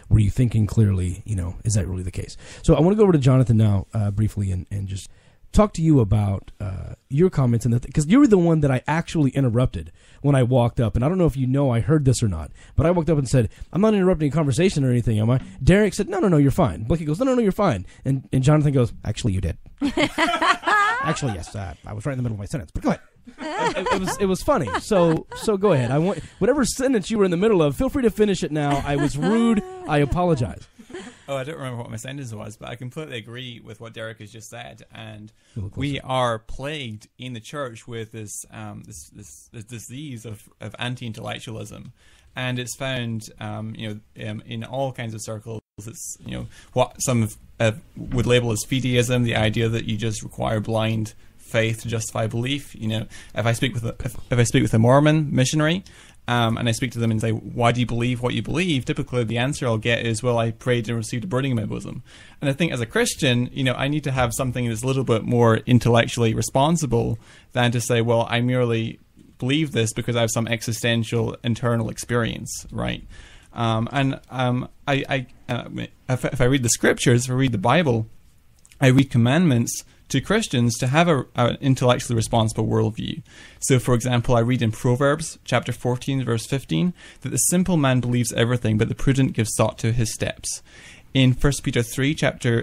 Were you thinking clearly? Is that really the case? So I want to go over to Jonathan now briefly and just talk to you about your comments, because you were the one that I actually interrupted when I walked up. And I don't know if I heard this or not, but I walked up and said, I'm not interrupting a conversation or anything, am I? Derek said, no, you're fine. Blakey goes, no, you're fine. And Jonathan goes, actually, you did. Actually, yes, I was right in the middle of my sentence, but go ahead. It was funny. So go ahead. I want whatever sentence you were in the middle of. Feel free to finish it now. I was rude. I apologize. Oh, I don't remember what my sentence was, but I completely agree with what Derek has just said. And we are plagued in the church with this disease of anti-intellectualism, and it's found in all kinds of circles. It's what some would label as fideism, the idea that you just require blind faith to justify belief. If I speak with a Mormon missionary, and I speak to them and say, why do you believe what you believe? Typically the answer I'll get is, well, I prayed and received a burning in my bosom. And I think as a Christian, I need to have something that's a little bit more intellectually responsible than to say, well, I merely believe this because I have some existential internal experience, right? If I read the scriptures, if I read the Bible, I read commandments to Christians to have an intellectually responsible worldview. So, for example, I read in Proverbs chapter 14, verse 15, that the simple man believes everything, but the prudent gives thought to his steps. In 1 Peter chapter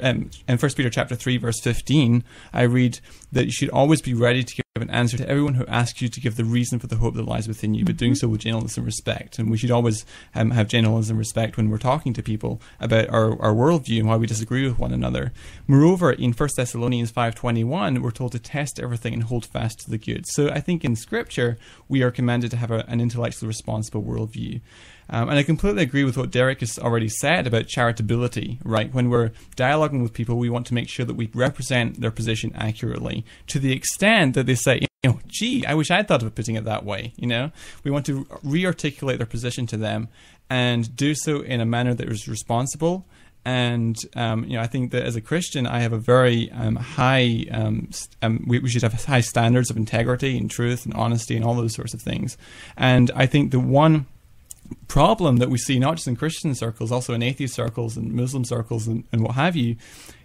3, verse 15, I read that you should always be ready to give an answer to everyone who asks you to give the reason for the hope that lies within you, but doing so with gentleness and respect. And we should always have gentleness and respect when we're talking to people about our worldview and why we disagree with one another. Moreover, in 1 Thessalonians 5:21, we're told to test everything and hold fast to the good. So I think in Scripture, we are commanded to have an intellectually responsible worldview. And I completely agree with what Derek has already said about charitability, right? When we're dialoguing with people, we want to make sure that we represent their position accurately to the extent that they say, gee, I wish I'd thought of putting it that way, We want to re-articulate their position to them and do so in a manner that is responsible. And, I think that as a Christian, I have a very high, we should have high standards of integrity and truth and honesty and all those sorts of things. And I think the one problem that we see, not just in Christian circles, also in atheist circles and Muslim circles and what have you,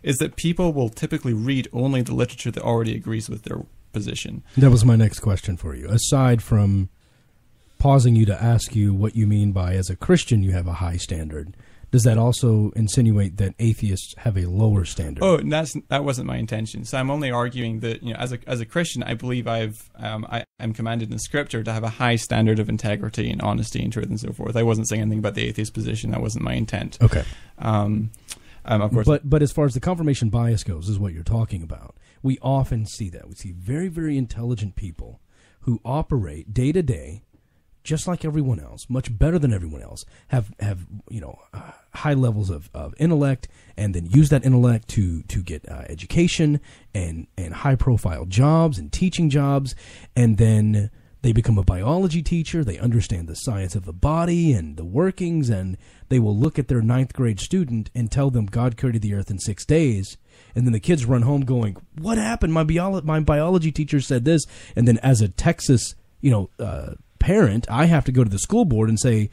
is that people will typically read only the literature that already agrees with their position. That was my next question for you. Aside from pausing you to ask you what you mean by, as a Christian, you have a high standard, does that also insinuate that atheists have a lower standard? Oh, that wasn't my intention. So I'm only arguing that, as a Christian, I believe I'm commanded in Scripture to have a high standard of integrity and honesty and truth and so forth. I wasn't saying anything about the atheist position. That wasn't my intent. Okay. Of course. But as far as the confirmation bias goes, is what you're talking about. We often see that. We see very, very intelligent people who operate day to day just like everyone else, much better than everyone else, have high levels of intellect, and then use that intellect to get education and high profile jobs and teaching jobs, and then they become a biology teacher. They understand the science of the body and the workings, and they will look at their 9th grade student and tell them God created the earth in 6 days. And then the kids run home going, what happened? My biology teacher said this. And then as a Texas, parent, I have to go to the school board and say,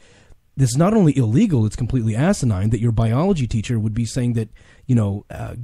this is not only illegal, it's completely asinine that your biology teacher would be saying that,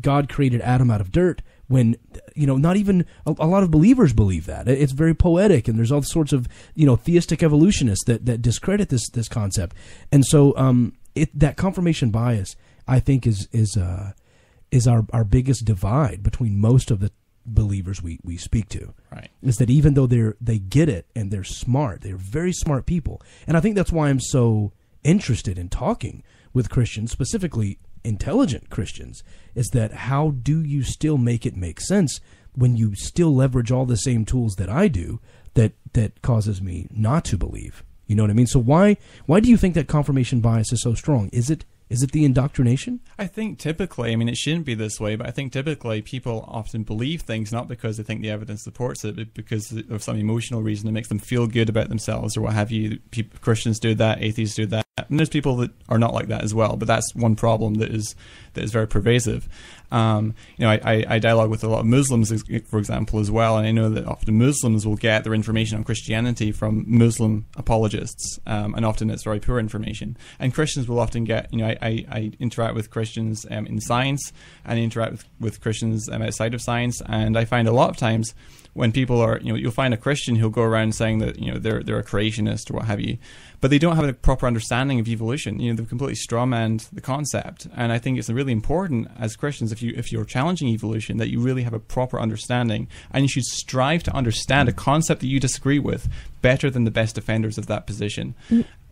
God created Adam out of dirt, when, not even a lot of believers believe that. It's very poetic, and there's all sorts of, theistic evolutionists that discredit this concept. And so that confirmation bias, I think, is our biggest divide between most of the believers we speak to. Right. Is that even though they get it and they're smart, they're very smart people. And I think that's why I'm so interested in talking with Christians, specifically intelligent Christians, is that how do you still make it make sense when you still leverage all the same tools that I do that causes me not to believe? You know what I mean? So why do you think that confirmation bias is so strong? Is it the indoctrination? I think typically, it shouldn't be this way, but I think typically people often believe things not because they think the evidence supports it, but because of some emotional reason that makes them feel good about themselves or what have you. Christians do that, atheists do that. And there's people that are not like that as well, but that's one problem that is very pervasive. I dialogue with a lot of Muslims, for example, as well, and I know that often Muslims will get their information on Christianity from Muslim apologists, and often it's very poor information. And Christians will often get, I interact with Christians in science, and I interact with Christians outside of science, and I find a lot of times when people are, you'll find a Christian who'll go around saying that, they're a creationist or what have you, but they don't have a proper understanding of evolution. They've completely strawmanned the concept. And I think it's really important as Christians, if you're challenging evolution, that you really have a proper understanding, and you should strive to understand a concept that you disagree with better than the best defenders of that position.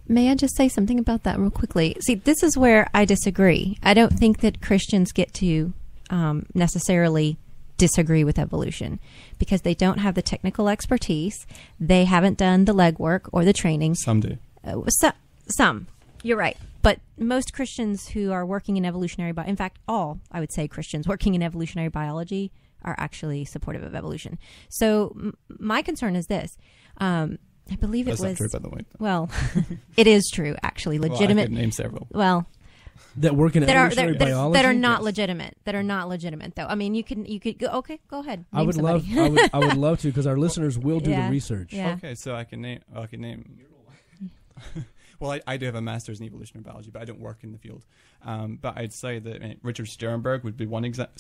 May I just say something about that real quickly? See, this is where I disagree. I don't think that Christians get to necessarily disagree with evolution because they don't have the technical expertise. They haven't done the legwork or the training. Some do. Some. You're right. But most Christians who are working in evolutionary in fact, all, I would say, Christians working in evolutionary biology are actually supportive of evolution. So my concern is this. I believe That's it was... That's not true, by the way. Well, it is true, actually. Legitimate... Well, I could name several. Well... That work in evolutionary biology? That are not legitimate. That are not legitimate, though. I mean, you could go. Okay, go ahead. I would love to, because our listeners will do the research. Yeah. Okay, so I can name. Well, I do have a master's in evolutionary biology, but I don't work in the field. But I'd say that Richard Sternberg would be one example.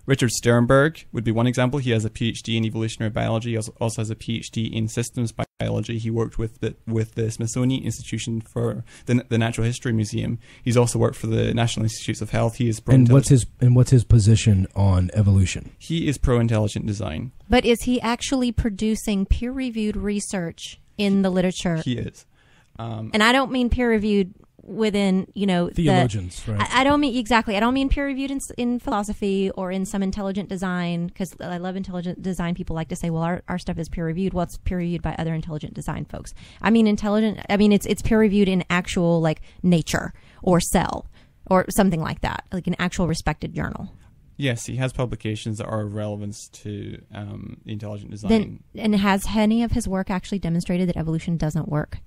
Richard Sternberg would be one example. He has a PhD in evolutionary biology. He also has a PhD in systems biology. He worked with the Smithsonian Institution for the Natural History Museum. He's also worked for the National Institutes of Health. He is what's his position on evolution? He is pro-intelligent design. But is he actually producing peer-reviewed research in the literature? He is. And I don't mean peer-reviewed within, theologians, right? I don't mean exactly. I don't mean peer-reviewed in philosophy or in some intelligent design, because I love intelligent design. People like to say, well, our stuff is peer-reviewed. Well, it's peer-reviewed by other intelligent design folks. I mean, it's peer-reviewed in actual, like, Nature or Cell or something like that, like an actual respected journal. Yes, he has publications that are of relevance to intelligent design. And has any of his work actually demonstrated that evolution doesn't work?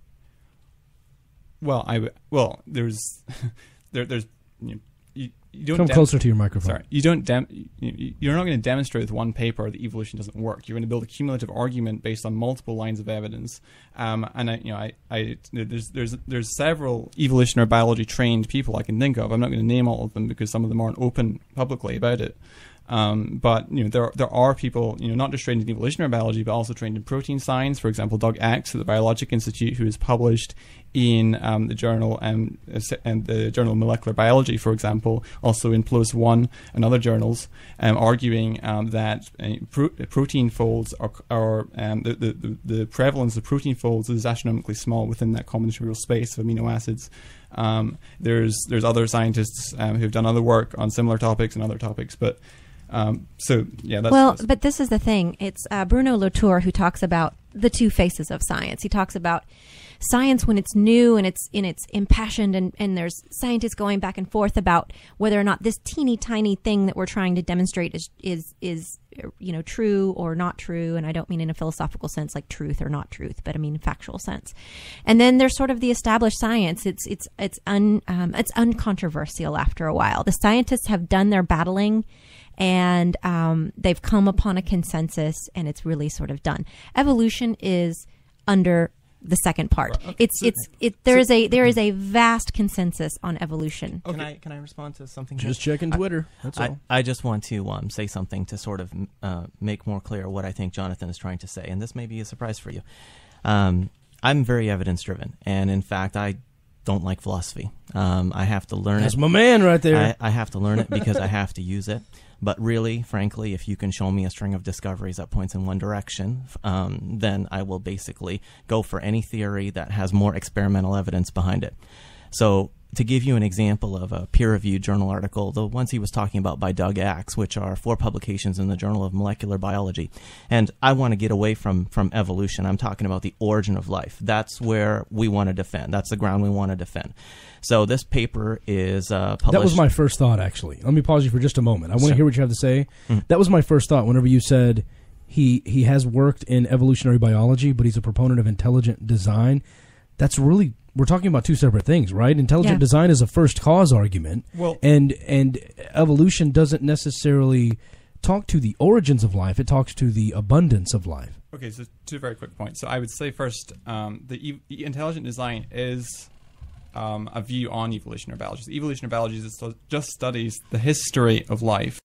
Well, there's you don't come closer to your microphone. Sorry, you're not going to demonstrate with one paper that evolution doesn't work. You're going to build a cumulative argument based on multiple lines of evidence. There's several evolutionary biology trained people I can think of. I'm not going to name all of them because some of them aren't open publicly about it. But there are people not just trained in evolutionary biology but also trained in protein science. For example, Doug Axe at the Biologic Institute, who is published in the journal and the Journal of Molecular Biology, for example, also in PLOS One and other journals, arguing that protein folds are the prevalence of protein folds is astronomically small within that combinatorial space of amino acids. There's other scientists who've done other work on similar topics and other topics, but. But this is the thing. It's Bruno Latour who talks about the two faces of science. He talks about science when it's new and it's impassioned, and there's scientists going back and forth about whether or not this teeny tiny thing that we're trying to demonstrate is true or not true. And I don't mean in a philosophical sense like truth or not truth, but I mean factual sense. And then there's sort of the established science. It's uncontroversial after a while. The scientists have done their battling, and they've come upon a consensus, and it's really sort of done. Evolution is under the second part. Okay. There is a vast consensus on evolution. Okay. Can I respond to something? Just checking Twitter. That's all. I just want to say something to sort of make more clear what I think Jonathan is trying to say, and this may be a surprise for you. I'm very evidence driven, and in fact, I don't like philosophy. I have to learn That's my man right there. I have to learn it because I have to use it. But really, frankly, if you can show me a string of discoveries that points in one direction, then I will basically go for any theory that has more experimental evidence behind it. So to give you an example of a peer-reviewed journal article, the ones he was talking about by Doug Axe, which are 4 publications in the Journal of Molecular Biology. And I want to get away from evolution. I'm talking about the origin of life. That's where we want to defend. That's the ground we want to defend. So this paper is published. That was my first thought, actually. Let me pause you for just a moment. I want to hear what you have to say. Mm-hmm. That was my first thought whenever you said he has worked in evolutionary biology, but he's a proponent of intelligent design. That's really we're talking about two separate things, right? Intelligent design is a first cause argument, and evolution doesn't necessarily talk to the origins of life. It talks to the abundance of life. Okay, so two very quick points. So I would say first, the intelligent design is a view on evolutionary biology. So evolutionary biology just studies the history of life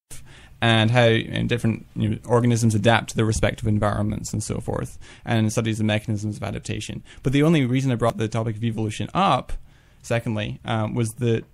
and how different organisms adapt to their respective environments and so forth, and studies the mechanisms of adaptation. But the only reason I brought the topic of evolution up, secondly, was that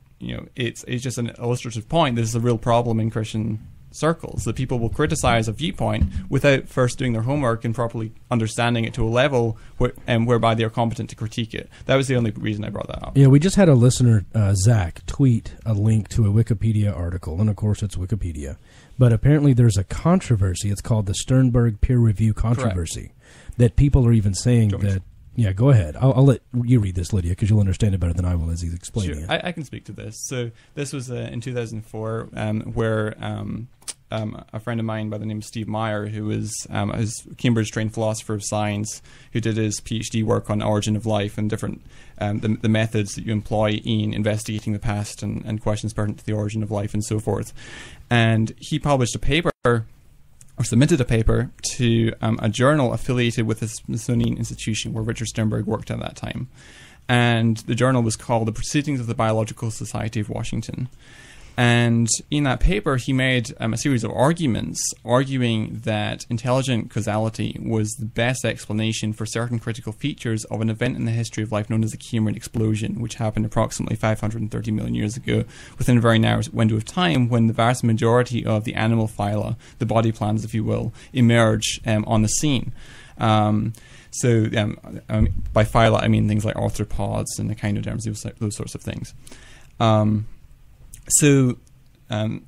it's just an illustrative point. This is a real problem in Christian circles, that people will criticize a viewpoint without first doing their homework and properly understanding it to a level whereby they are competent to critique it. That was the only reason I brought that up. Yeah, we just had a listener, Zach, tweet a link to a Wikipedia article, and of course it's Wikipedia. But apparently there's a controversy. It's called the Sternberg peer review controversy. Correct. That people are even saying that... Yeah, go ahead. I'll let you read this, Lydia, because you'll understand it better than I will as he's explaining it. I can speak to this. So this was in 2004, where a friend of mine by the name of Steve Meyer, who was a Cambridge-trained philosopher of science, who did his PhD work on origin of life and different the methods that you employ in investigating the past and questions pertinent to the origin of life and so forth. And he published a paper, or submitted a paper to a journal affiliated with the Smithsonian Institution where Richard Sternberg worked at that time. And the journal was called The Proceedings of the Biological Society of Washington. And in that paper, he made a series of arguments arguing that intelligent causality was the best explanation for certain critical features of an event in the history of life known as the Cambrian explosion, which happened approximately 530 million years ago, within a very narrow window of time when the vast majority of the animal phyla, the body plans, if you will, emerge on the scene. So by phyla, I mean things like arthropods and echinoderms, those sorts of things. So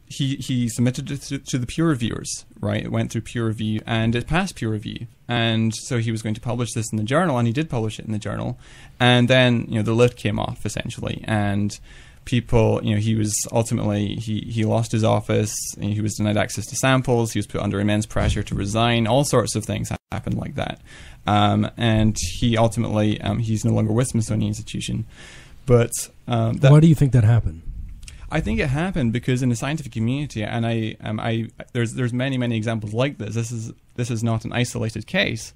he submitted it to the peer reviewers, right? It went through peer review, and it passed peer review. And so he was going to publish this in the journal, and he did publish it in the journal. And then, the lid came off, essentially. And people, he was ultimately, he lost his office, and he was denied access to samples, he was put under immense pressure to resign, all sorts of things happened like that. And he ultimately, he's no longer with Smithsonian Institution. But why do you think that happened? I think it happened because in the scientific community, and there's many examples like this. This is not an isolated case,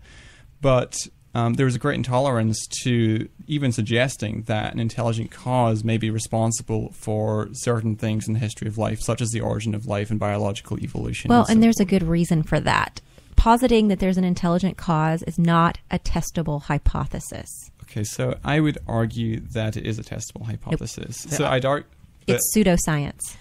but there was a great intolerance to even suggesting that an intelligent cause may be responsible for certain things in the history of life, such as the origin of life and biological evolution. Well, and there's a good reason for that. Positing that there's an intelligent cause is not a testable hypothesis. Okay, so I would argue that it is a testable hypothesis. Nope. So I'd argue... It's pseudoscience.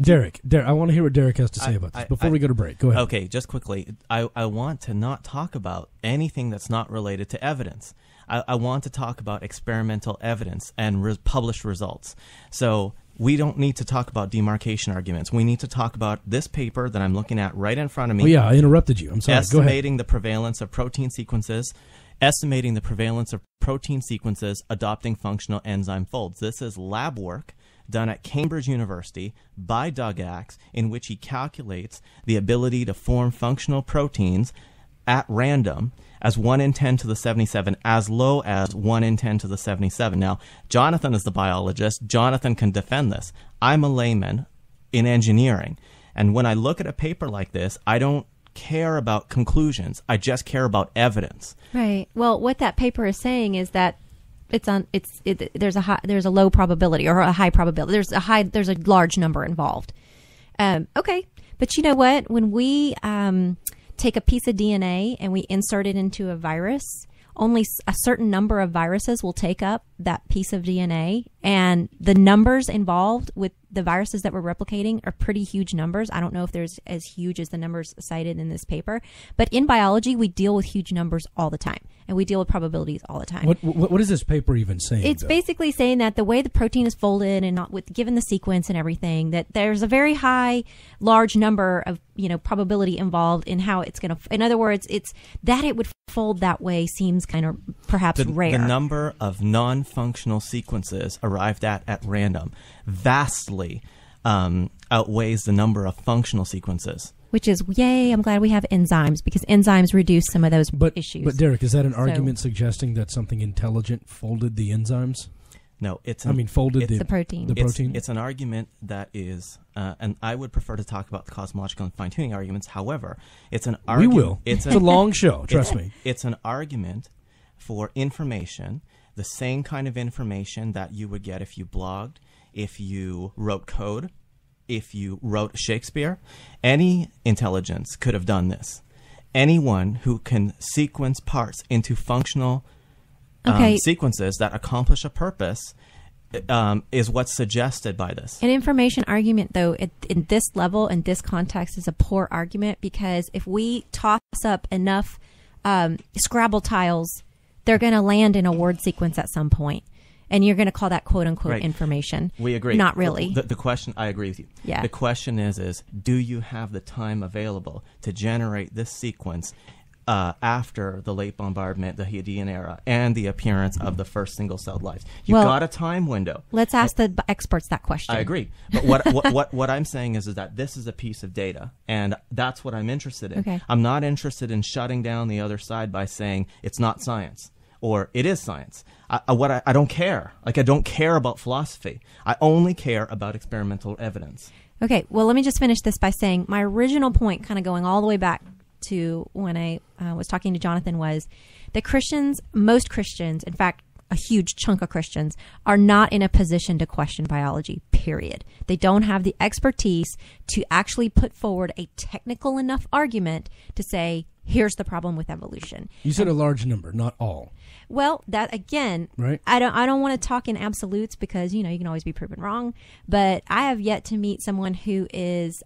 Derek, I want to hear what Derek has to say about this before we go to break. Go ahead. Okay, just quickly. I want to not talk about anything that's not related to evidence. I want to talk about experimental evidence and published results. So we don't need to talk about demarcation arguments. We need to talk about this paper that I'm looking at right in front of me. Oh, yeah, I interrupted you. I'm sorry. Estimating the prevalence of protein sequences. Estimating the prevalence of protein sequences adopting functional enzyme folds. This is lab work done at Cambridge University by Doug Axe, in which he calculates the ability to form functional proteins at random as 1 in 10 to the 77, as low as 1 in 10 to the 77. Now, Jonathan is the biologist. Jonathan can defend this. I'm a layman in engineering, and when I look at a paper like this, I don't care about conclusions. I just care about evidence. Right. Well, what that paper is saying is that there's a low probability or a high probability. There's a large number involved. Okay, but you know what? When we take a piece of DNA and we insert it into a virus, only a certain number of viruses will take up that piece of DNA, and the numbers involved with the viruses that we're replicating are pretty huge numbers. I don't know if there's as huge as the numbers cited in this paper, but in biology, we deal with huge numbers all the time, and we deal with probabilities all the time. What is this paper even saying? It's basically saying that the way the protein is folded and not given the sequence and everything, that there's a very large number of probability involved in how it's going to. In other words, it's that it would fold that way seems kind of perhaps rare. The number of non-functional sequences arrived at random vastly outweighs the number of functional sequences. Which is, yay, I'm glad we have enzymes, because enzymes reduce some of those issues. But Derek, is that an argument suggesting that something intelligent folded the enzymes? No, folded the protein. The protein. It's an argument that is, and I would prefer to talk about the cosmological and fine-tuning arguments. However, it's an argument. We will. It's a long show. Trust me. It's an argument for information, the same kind of information that you would get if you blogged, if you wrote code, if you wrote Shakespeare. Any intelligence could have done this. Anyone who can sequence parts into functional sequences that accomplish a purpose is what's suggested by this. An information argument, though, in this level, in this context, is a poor argument, because if we toss up enough Scrabble tiles, they're going to land in a word sequence at some point. And you're going to call that quote-unquote information. We agree. Not really. The question, I agree with you. Yeah. The question is, do you have the time available to generate this sequence after the late bombardment, the Hadean era, and the appearance of the first single-celled life? You've got a time window. Let's ask the experts that question. I agree. But what I'm saying is that this is a piece of data, and that's what I'm interested in. Okay. I'm not interested in shutting down the other side by saying it's not science. Or it is science. I don't care. I don't care about philosophy. I only care about experimental evidence. Okay, well, let me just finish this by saying my original point, kind of going all the way back to when I was talking to Jonathan, was that most Christians, in fact, a huge chunk of Christians, are not in a position to question biology, period. They don't have the expertise to actually put forward a technical enough argument to say, here's the problem with evolution. You said a large number, not all. Well, that again, right? I don't want to talk in absolutes, because you can always be proven wrong. But I have yet to meet someone who is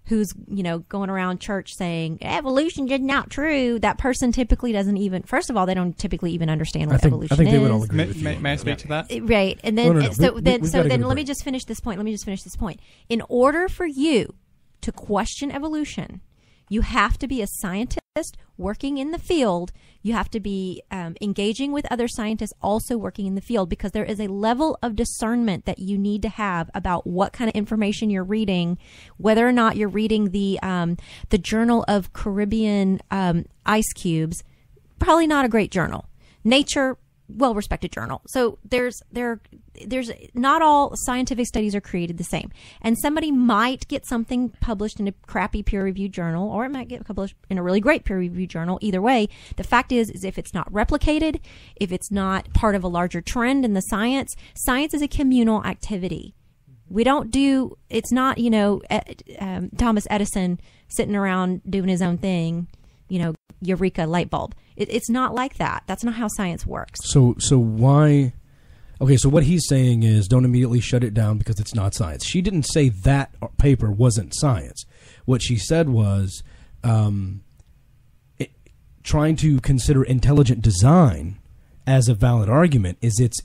who's going around church saying evolution is not true. That person typically doesn't even. First of all, they don't typically even understand what evolution is. I think they would all agree with you. May I speak to that? Right, and then No. Then let me just finish this point. In order for you to question evolution, you have to be a scientist working in the field. You have to be engaging with other scientists also working in the field, because there is a level of discernment that you need to have about what kind of information you're reading, whether or not you're reading the Journal of Caribbean Ice Cubes. Probably not a great journal. Nature, well-respected journal. So there's not all scientific studies are created the same. And somebody might get something published in a crappy peer-reviewed journal, or it might get published in a really great peer-reviewed journal. Either way, the fact is if it's not replicated, if it's not part of a larger trend in the science is a communal activity. We don't do, it's not, Thomas Edison sitting around doing his own thing, eureka light bulb. It's not like that. That's not how science works. So why? Okay, so what he's saying is don't immediately shut it down because it's not science. She didn't say that paper wasn't science. What she said was trying to consider intelligent design as a valid argument is it's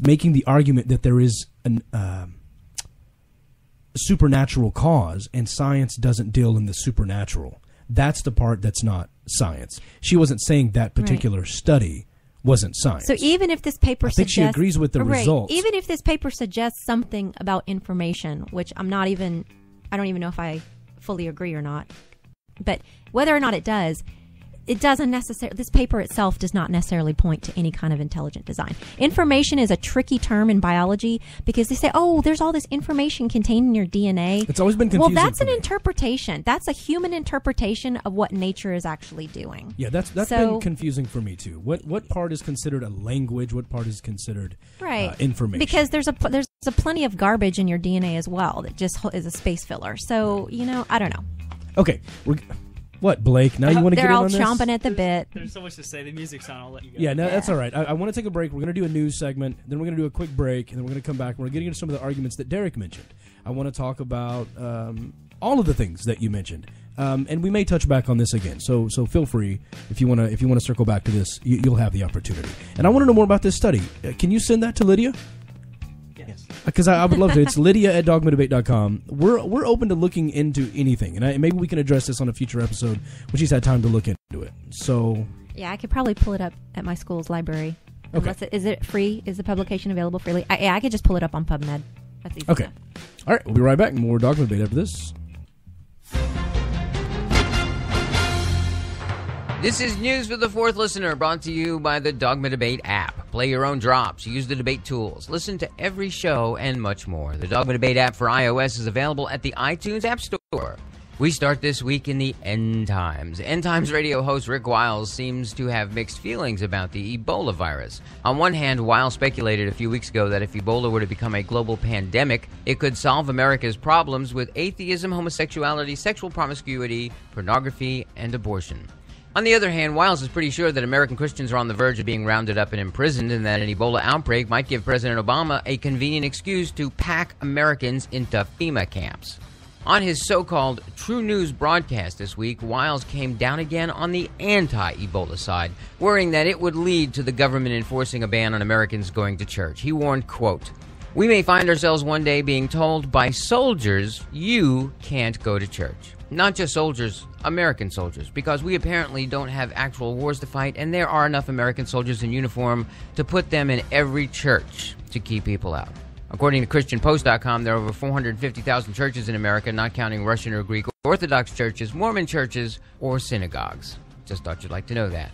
making the argument that there is a supernatural cause and science doesn't deal in the supernatural. That's the part that's not science. She wasn't saying that particular study wasn't science. So even if this paper suggests... I think she agrees with the results. Even if this paper suggests something about information, which I don't even know if I fully agree or not, but whether or not it does, it doesn't necessarily, this paper itself does not necessarily point to any kind of intelligent design. Information is a tricky term in biology because they say, oh, there's all this information contained in your DNA. It's always been confusing. Well, that's an interpretation. That's a human interpretation of what nature is actually doing. Yeah, that's been confusing for me too. What part is considered a language? What part is considered information? Because there's a plenty of garbage in your DNA as well that just is a space filler. So, I don't know. Okay, what, Blake? Now you want to get in on this? They're all chomping at the bit. There's so much to say. The music's on. I'll let you go. Yeah, no, that's all right. I want to take a break. We're going to do a news segment. Then we're going to do a quick break. And then we're going to come back. We're going to get into some of the arguments that Derek mentioned. I want to talk about all of the things that you mentioned. And we may touch back on this again. So feel free if you want to circle back to this. You'll have the opportunity. And I want to know more about this study. Can you send that to Lydia? Because I would love to. It's Lydia@dogmadebate.com. We're open to looking into anything, and maybe we can address this on a future episode when she's had time to look into it. So yeah, I could probably pull it up at my school's library. Okay. Is it free? Is the publication available freely? I could just pull it up on PubMed. That's easy. Okay. All right, we'll be right back. More Dogma Debate after this. This is News for the Fourth Listener, brought to you by the Dogma Debate app. Play your own drops, use the debate tools, listen to every show, and much more. The Dogma Debate app for iOS is available at the iTunes App Store. We start this week in the End Times. End Times radio host Rick Wiles seems to have mixed feelings about the Ebola virus. On one hand, Wiles speculated a few weeks ago that if Ebola were to become a global pandemic, it could solve America's problems with atheism, homosexuality, sexual promiscuity, pornography, and abortion. On the other hand, Wiles is pretty sure that American Christians are on the verge of being rounded up and imprisoned, and that an Ebola outbreak might give President Obama a convenient excuse to pack Americans into FEMA camps. On his so-called True News broadcast this week, Wiles came down again on the anti-Ebola side, worrying that it would lead to the government enforcing a ban on Americans going to church. He warned, quote, "We may find ourselves one day being told by soldiers, you can't go to church." Not just soldiers, American soldiers, because we apparently don't have actual wars to fight, and there are enough American soldiers in uniform to put them in every church to keep people out. According to ChristianPost.com, there are over 450,000 churches in America, not counting Russian or Greek Orthodox churches, Mormon churches, or synagogues. Just thought you'd like to know that.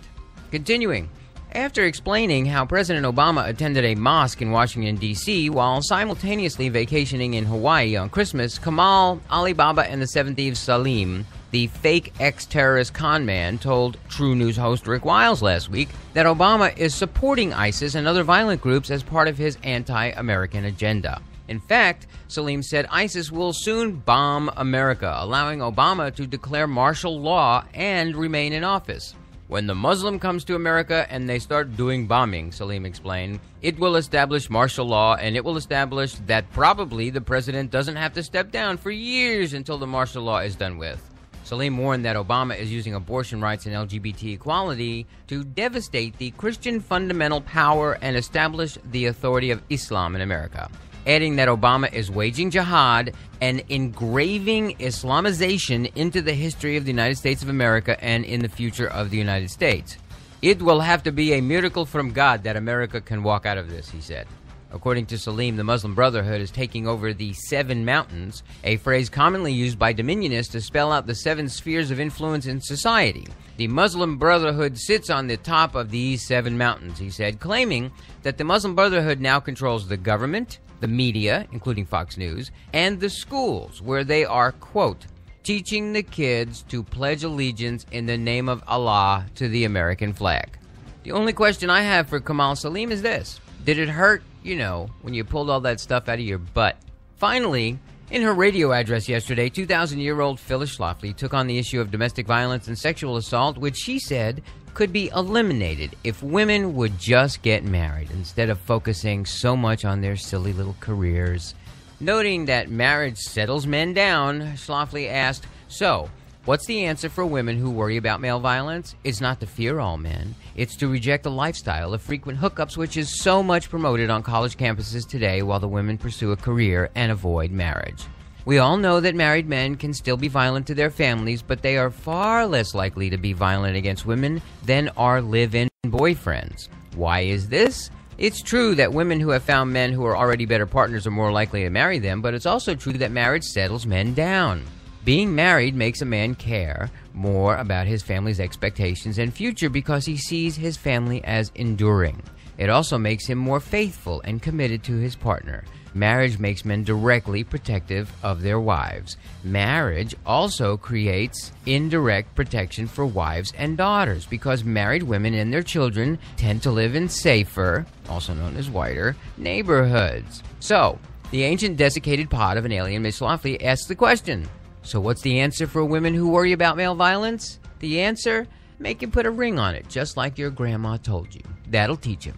Continuing. After explaining how President Obama attended a mosque in Washington, D.C., while simultaneously vacationing in Hawaii on Christmas, Kamal, Alibaba, and the Seven Thieves Salim, the fake ex-terrorist con man, told True News host Rick Wiles last week that Obama is supporting ISIS and other violent groups as part of his anti-American agenda. In fact, Salim said ISIS will soon bomb America, allowing Obama to declare martial law and remain in office. When the Muslim comes to America and they start doing bombing, Salim explained, it will establish martial law, and it will establish that probably the president doesn't have to step down for years until the martial law is done with. Salim warned that Obama is using abortion rights and LGBT equality to devastate the Christian fundamental power and establish the authority of Islam in America, adding that Obama is waging jihad and engraving Islamization into the history of the United States of America and in the future of the United States. It will have to be a miracle from God that America can walk out of this, he said. According to Salim, the Muslim Brotherhood is taking over the Seven Mountains, a phrase commonly used by dominionists to spell out the seven spheres of influence in society. The Muslim Brotherhood sits on the top of these seven mountains, he said, claiming that the Muslim Brotherhood now controls the government, the media, including Fox News, and the schools, where they are, quote, teaching the kids to pledge allegiance in the name of Allah to the American flag. The only question I have for Kamal Salim is this. Did it hurt, when you pulled all that stuff out of your butt? Finally, in her radio address yesterday, 2,000-year-old Phyllis Schlafly took on the issue of domestic violence and sexual assault, which she said could be eliminated if women would just get married instead of focusing so much on their silly little careers. Noting that marriage settles men down, Schlafly asked, so, what's the answer for women who worry about male violence? It's not to fear all men. It's to reject the lifestyle of frequent hookups, which is so much promoted on college campuses today while the women pursue a career and avoid marriage. We all know that married men can still be violent to their families, but they are far less likely to be violent against women than are live-in boyfriends. Why is this? It's true that women who have found men who are already better partners are more likely to marry them, but it's also true that marriage settles men down. Being married makes a man care more about his family's expectations and future because he sees his family as enduring. It also makes him more faithful and committed to his partner. Marriage makes men directly protective of their wives. Marriage also creates indirect protection for wives and daughters because married women and their children tend to live in safer, also known as whiter, neighborhoods. So, the ancient desiccated pod of an alien, Miss Schlafly, asks the question, so what's the answer for women who worry about male violence? The answer? Make him put a ring on it, just like your grandma told you. That'll teach him.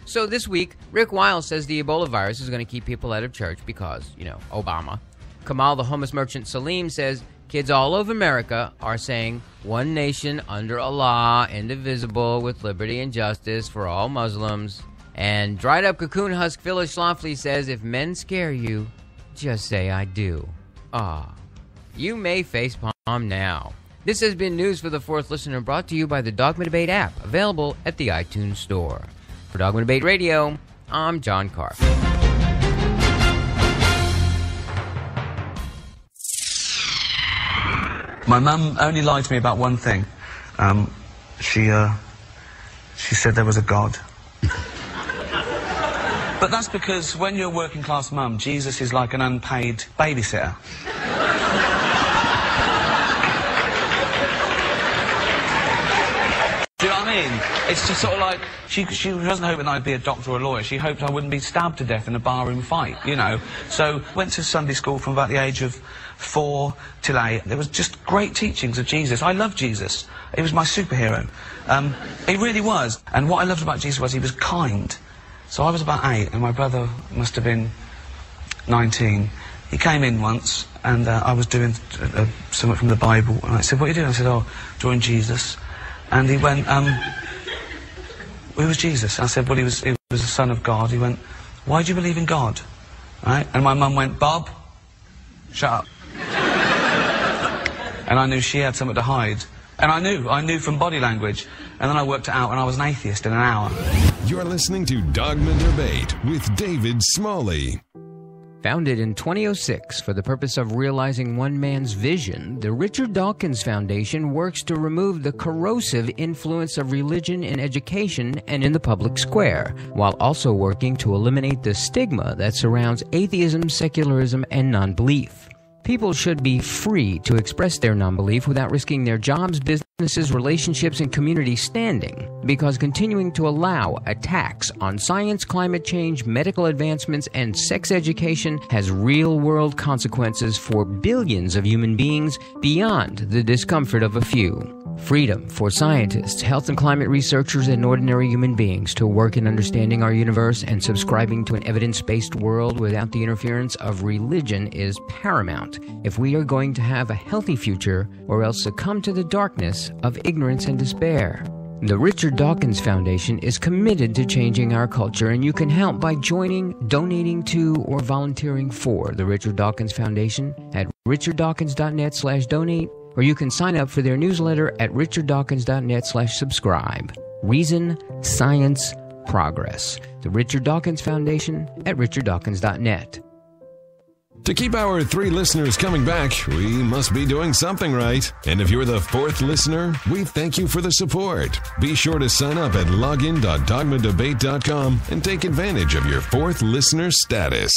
So this week, Rick Wiles says the Ebola virus is going to keep people out of church because, Obama. Kamal, the hummus merchant Salim, says kids all over America are saying one nation under Allah, indivisible, with liberty and justice for all Muslims. And dried up cocoon husk Phyllis Schlafly says if men scare you, just say I do. You may facepalm now. This has been News for the Fourth Listener, brought to you by the Dogma Debate app, available at the iTunes Store. For Dogma Debate Radio, I'm John Carp. My mum only lied to me about one thing. She said there was a God. But that's because when you're a working class mum, Jesus is like an unpaid babysitter. Do you know what I mean? It's just sort of like, she wasn't hoping I'd be a doctor or a lawyer. She hoped I wouldn't be stabbed to death in a barroom fight, you know. So, went to Sunday school from about the age of 4 till 8. There was just great teachings of Jesus. I loved Jesus. He was my superhero. He really was. And what I loved about Jesus was he was kind. So I was about 8, and my brother must have been 19. He came in once, and I was doing something from the Bible, and I said, "What are you doing?" I said, "Oh, drawing Jesus." And he went, "Who was Jesus?" I said, "Well, he was the Son of God." He went, "Why do you believe in God?" Right? And my mum went, "Bob, shut up." And I knew she had something to hide. And I knew from body language. And then I worked it out, and I was an atheist in an hour. You're listening to Dogma Debate with David Smalley. Founded in 2006 for the purpose of realizing one man's vision, the Richard Dawkins Foundation works to remove the corrosive influence of religion in education and in the public square, while also working to eliminate the stigma that surrounds atheism, secularism, and non-belief. People should be free to express their non-belief without risking their jobs, businesses, relationships, and community standing, because continuing to allow attacks on science, climate change, medical advancements, and sex education has real-world consequences for billions of human beings beyond the discomfort of a few. Freedom for scientists, health and climate researchers, and ordinary human beings to work in understanding our universe and subscribing to an evidence-based world without the interference of religion is paramount if we are going to have a healthy future or else succumb to the darkness of ignorance and despair. The Richard Dawkins Foundation is committed to changing our culture, and you can help by joining, donating to, or volunteering for the Richard Dawkins Foundation at richarddawkins.net/donate, or you can sign up for their newsletter at richarddawkins.net/subscribe. Reason, Science, Progress. The Richard Dawkins Foundation at richarddawkins.net. To keep our 3 listeners coming back, we must be doing something right. And if you're the 4th listener, we thank you for the support. Be sure to sign up at login.dogmadebate.com and take advantage of your 4th listener status.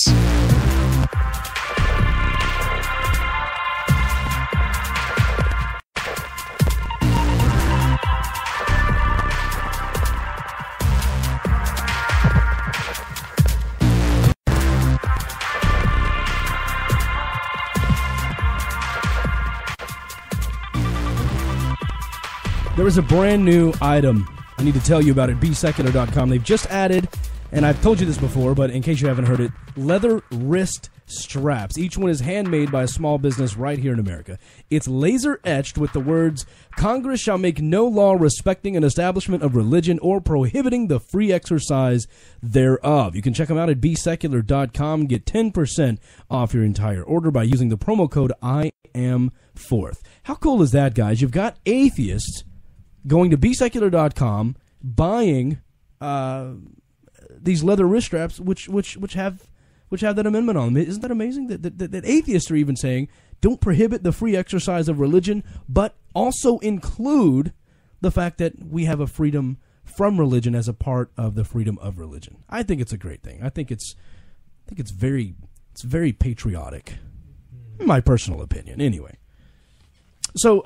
There is a brand new item I need to tell you about at bsecular.com. They've just added, and I've told you this before, but in case you haven't heard it, leather wrist straps. Each one is handmade by a small business right here in America. It's laser etched with the words, "Congress shall make no law respecting an establishment of religion or prohibiting the free exercise thereof." You can check them out at bsecular.com and get 10% off your entire order by using the promo code IAM4th. How cool is that, guys? You've got atheists going to bsecular.com, buying these leather wrist straps, which have that amendment on them. Isn't that amazing? That atheists are even saying, don't prohibit the free exercise of religion, but also include the fact that we have a freedom from religion as a part of the freedom of religion. I think it's a great thing. I think it's very patriotic, in my personal opinion. Anyway, so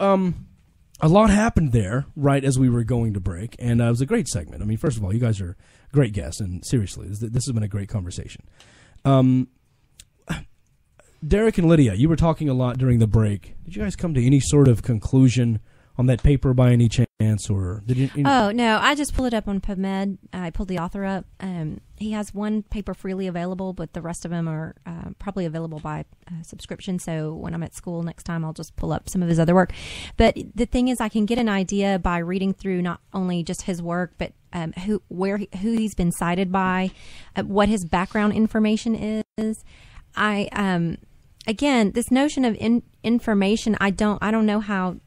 a lot happened there right as we were going to break, and it was a great segment. I mean, first of all, you guys are great guests, and seriously, this has been a great conversation. Derek and Lydia, you were talking a lot during the break. Did you guys come to any sort of conclusion on that paper by any chance, or did you? Oh no, I just pulled it up on PubMed. I pulled the author up. He has one paper freely available, but the rest of them are probably available by subscription. So when I'm at school next time, I'll just pull up some of his other work. But the thing is, I can get an idea by reading through not only just his work, but who he's been cited by, what his background information is. Again, this notion of information, I don't know how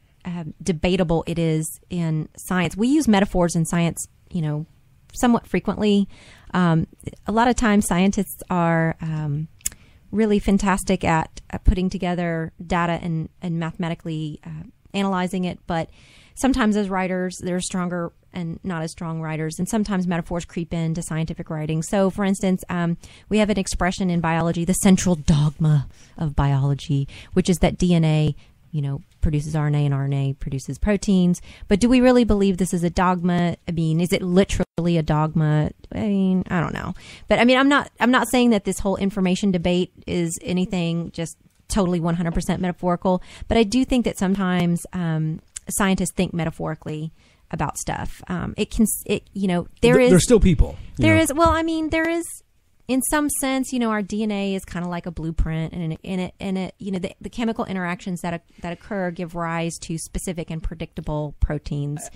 debatable it is in science. We use metaphors in science, somewhat frequently. A lot of times scientists are really fantastic at putting together data and mathematically analyzing it. But sometimes as writers, there are stronger and not as strong writers, and sometimes metaphors creep into scientific writing. So, for instance, we have an expression in biology, the central dogma of biology, which is that DNA, produces RNA and RNA produces proteins. But do we really believe this is a dogma? I mean, is it literally a dogma? I mean, I don't know. But I mean, I'm not saying that this whole information debate is anything just totally 100% metaphorical. But I do think that sometimes scientists think metaphorically about stuff. There's still people. There is in some sense, our DNA is kind of like a blueprint, and the chemical interactions that occur give rise to specific and predictable proteins.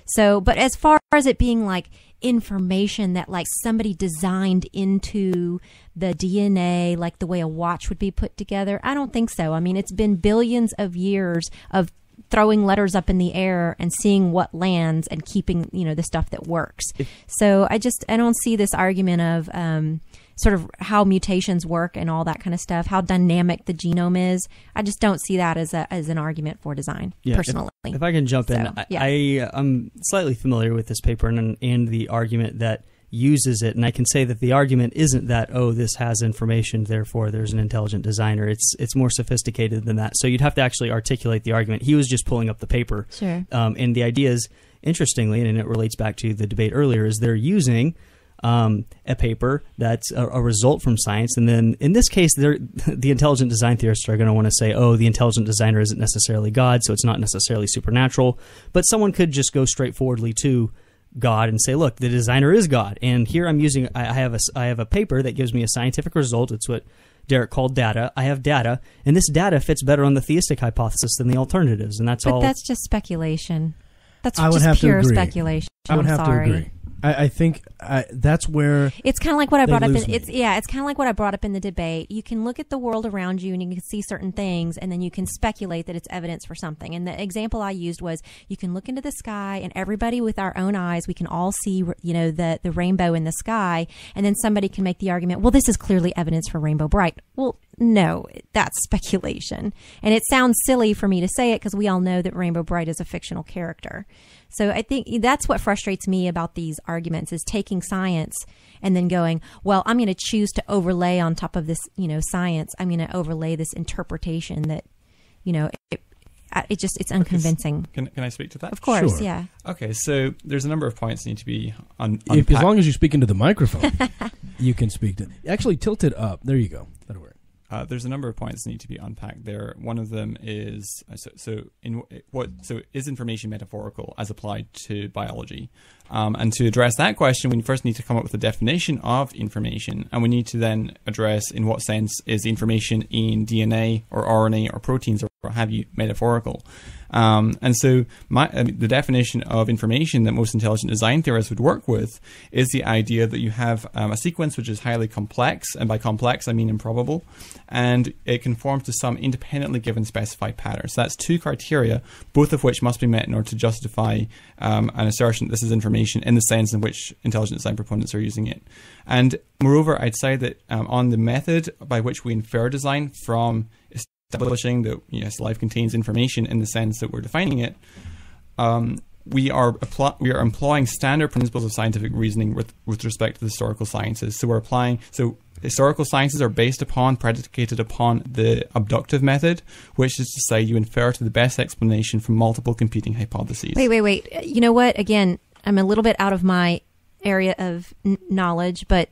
So, but as far as it being like information that like somebody designed into the DNA, like the way a watch would be put together, I don't think so. I mean, it's been billions of years of throwing letters up in the air and seeing what lands and keeping, the stuff that works. So I don't see this argument of sort of how mutations work and all that kind of stuff, how dynamic the genome is. I just don't see that as an argument for design, personally. If I can jump in, I'm slightly familiar with this paper and the argument that uses it, and I can say that the argument isn't that, this has information, therefore there's an intelligent designer. It's more sophisticated than that. So you'd have to actually articulate the argument. He was just pulling up the paper. Sure. And the idea is, interestingly, and it relates back to the debate earlier, is they're using a paper that's a result from science, and then in this case, the intelligent design theorists are going to want to say, the intelligent designer isn't necessarily God, so it's not necessarily supernatural, but someone could just go straightforwardly to God and say, look, the designer is God, and here I have a paper that gives me a scientific result. It's what Derek called data. I have data, and this data fits better on the theistic hypothesis than the alternatives, and that's all. But that's just speculation. That's I would just have to pure agree. speculation. I would I'm have sorry. to agree. I think that's where it's kind of like what I brought up. lose me. It's kind of like what I brought up in the debate. You can look at the world around you and you can see certain things, and then you can speculate that it's evidence for something. And the example I used was you can look into the sky, and everybody with our own eyes, we can all see, the rainbow in the sky, and then somebody can make the argument, well, this is clearly evidence for Rainbow Bright. Well, no, that's speculation, and it sounds silly for me to say it because we all know that Rainbow Bright is a fictional character. So I think that's what frustrates me about these arguments is taking science and then going, well, I'm going to choose to overlay on top of this, science. I'm going to overlay this interpretation that, it's unconvincing. Can I speak to that? Of course, Sure. yeah. Okay, so there's a number of points that need to be unpacked. as long as you speak into the microphone, you can speak to. Actually, tilt it up. There you go. That'll work. There's a number of points that need to be unpacked there. One of them is is information metaphorical as applied to biology? And to address that question, we first need to come up with a definition of information, and we need to then address in what sense is information in DNA or RNA or proteins or what have you metaphorical. And so the definition of information that most intelligent design theorists would work with is the idea that you have a sequence which is highly complex, and by complex I mean improbable, and it conforms to some independently given specified pattern. So that's two criteria, both of which must be met in order to justify an assertion that this is information in the sense in which intelligent design proponents are using it. And moreover, I'd say that on the method by which we infer design from establishing that yes, life contains information in the sense that we're defining it, we are employing standard principles of scientific reasoning with respect to the historical sciences. So historical sciences are predicated upon the abductive method, which is to say you infer to the best explanation from multiple competing hypotheses. Wait. You know what? Again, I'm a little bit out of my area of knowledge, but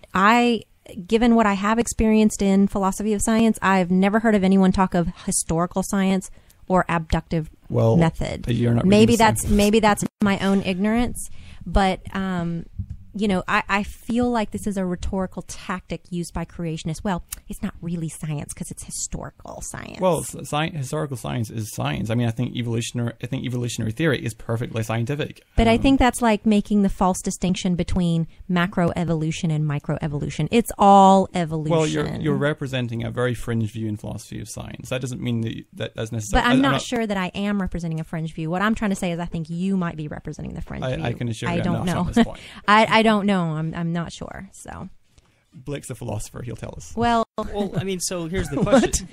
given what I have experienced in philosophy of science, I've never heard of anyone talk of historical science or abductive method. You're not maybe that's my own ignorance, but I feel like this is a rhetorical tactic used by creationists. Well, it's not really science because it's historical science. Well, historical science is science. I mean, I think evolutionary theory is perfectly scientific. But I think that's like making the false distinction between macroevolution and microevolution. It's all evolution. Well, you're representing a very fringe view in philosophy of science. That doesn't mean that's necessary. But I'm not sure that I am representing a fringe view. What I'm trying to say is I think you might be representing the fringe view. I can assure you I don't know. at this point. I don't know. I'm not sure. So. Blake's a philosopher. He'll tell us. Well, I mean, so here's the question.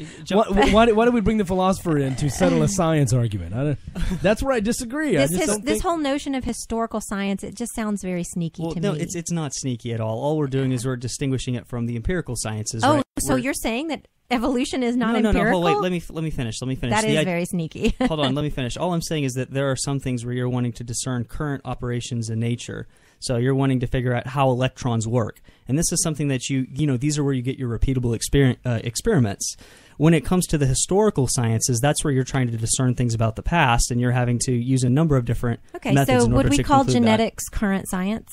Why did we bring the philosopher in to settle a science argument? That's where I disagree. This whole notion of historical science, it just sounds very sneaky to no, me. it's not sneaky at all. All we're doing is we're distinguishing it from the empirical sciences. Oh, right? so you're saying that evolution is not no, empirical? Hold, wait, let me finish. That is very sneaky. Hold on, let me finish. All I'm saying is that there are some things where you're wanting to discern current operations in nature. So you're wanting to figure out how electrons work. And this is something that these are where you get your repeatable experiments. When it comes to the historical sciences, that's where you're trying to discern things about the past, and you're having to use a number of different methods. So in order would we to call conclude genetics current science?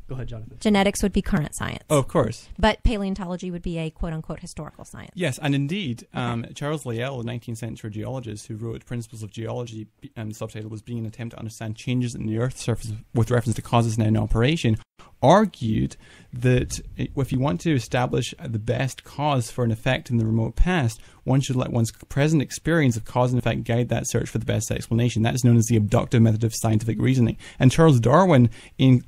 Go ahead, Jonathan. Genetics would be current science. Oh, of course. But paleontology would be a quote-unquote historical science. Yes, and indeed, Charles Lyell, a 19th century geologist who wrote Principles of Geology, the subtitle was being an attempt to understand changes in the Earth's surface with reference to causes now in operation, argued that if you want to establish the best cause for an effect in the remote past, one should let one's present experience of cause and effect guide that search for the best explanation. That is known as the abductive method of scientific reasoning. And Charles Darwin, in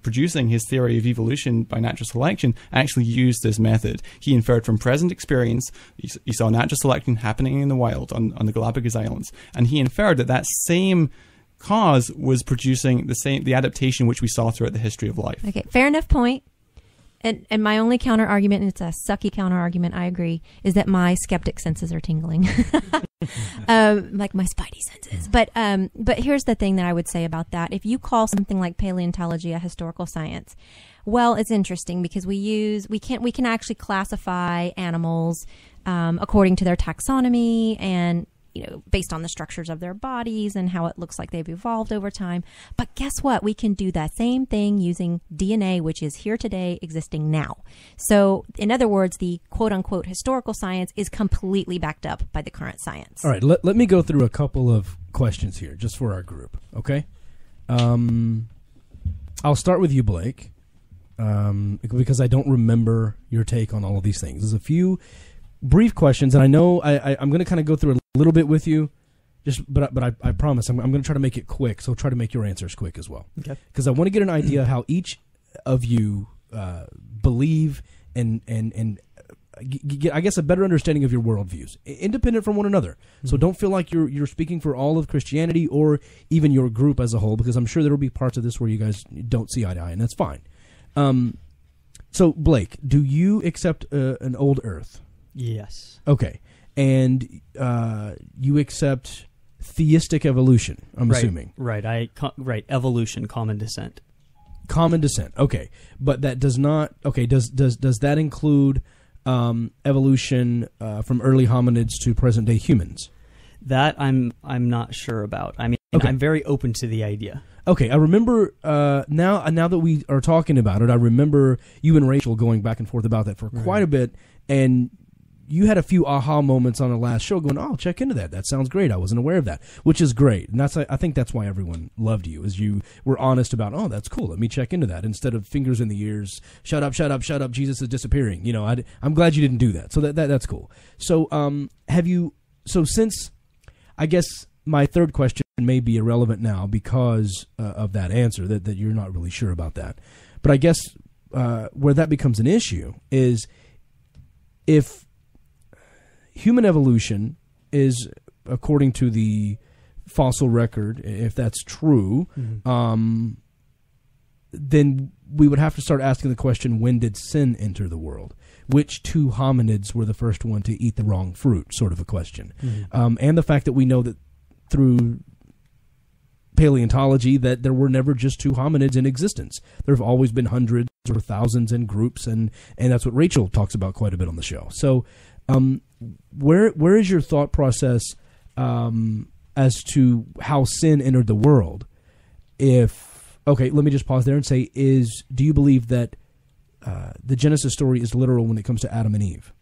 producing his theory of evolution by natural selection, actually used this method. He inferred from present experience. He saw natural selection happening in the wild on the Galapagos Islands, and he inferred that same cause was producing the adaptation which we saw throughout the history of life. Okay, fair enough point. And my only counter argument, and it's a sucky counter argument, I agree, is that my skeptic senses are tingling, like my spidey senses. But here's the thing that I would say about that: if you call something like paleontology a historical science, well, it's interesting because we can actually classify animals according to their taxonomy and, based on the structures of their bodies and how it looks like they've evolved over time. But guess what? We can do that same thing using DNA, which is here today, existing now. So, in other words, the quote-unquote historical science is completely backed up by the current science. All right, let me go through a couple of questions here, just for our group, okay? I'll start with you, Blake, because I don't remember your take on all of these things. There's a few brief questions, and I know I'm going to kind of go through a little bit with you, but I promise I'm going to try to make it quick. So try to make your answers quick as well, okay? Because I want to get an idea how each of you believe and get, I guess, a better understanding of your worldviews, independent from one another. Mm-hmm. So don't feel like you're speaking for all of Christianity or even your group as a whole, because I'm sure there will be parts of this where you guys don't see eye to eye, and that's fine. So Blake, do you accept an old Earth? Yes. Okay. And you accept theistic evolution, I'm assuming. Right. Evolution, common descent. Common descent. Okay. But that does not. Okay. Does that include evolution from early hominids to present day humans? That I'm not sure about. I mean, okay. I'm very open to the idea. Okay, I remember now that we are talking about it, I remember you and Rachel going back and forth about that for quite a bit, and you had a few aha moments on the last show going, oh, I'll check into that. That sounds great. I wasn't aware of that, which is great. And I think that's why everyone loved you, is you were honest about, oh, that's cool. Let me check into that, instead of fingers in the ears, shut up, Jesus is disappearing. I'm glad you didn't do that. So that's cool. So since, I guess my third question may be irrelevant now because of that answer, that you're not really sure about that. But I guess where that becomes an issue is if human evolution is, according to the fossil record, if that's true, mm-hmm. Then we would have to start asking the question, when did sin enter the world? Which two hominids were the first one to eat the wrong fruit, sort of a question. Mm-hmm. And the fact that we know that through paleontology that there were never just two hominids in existence. There have always been hundreds or thousands in groups, and that's what Rachel talks about quite a bit on the show. So where is your thought process as to how sin entered the world? Okay, let me just pause there and say, do you believe that the Genesis story is literal when it comes to Adam and Eve?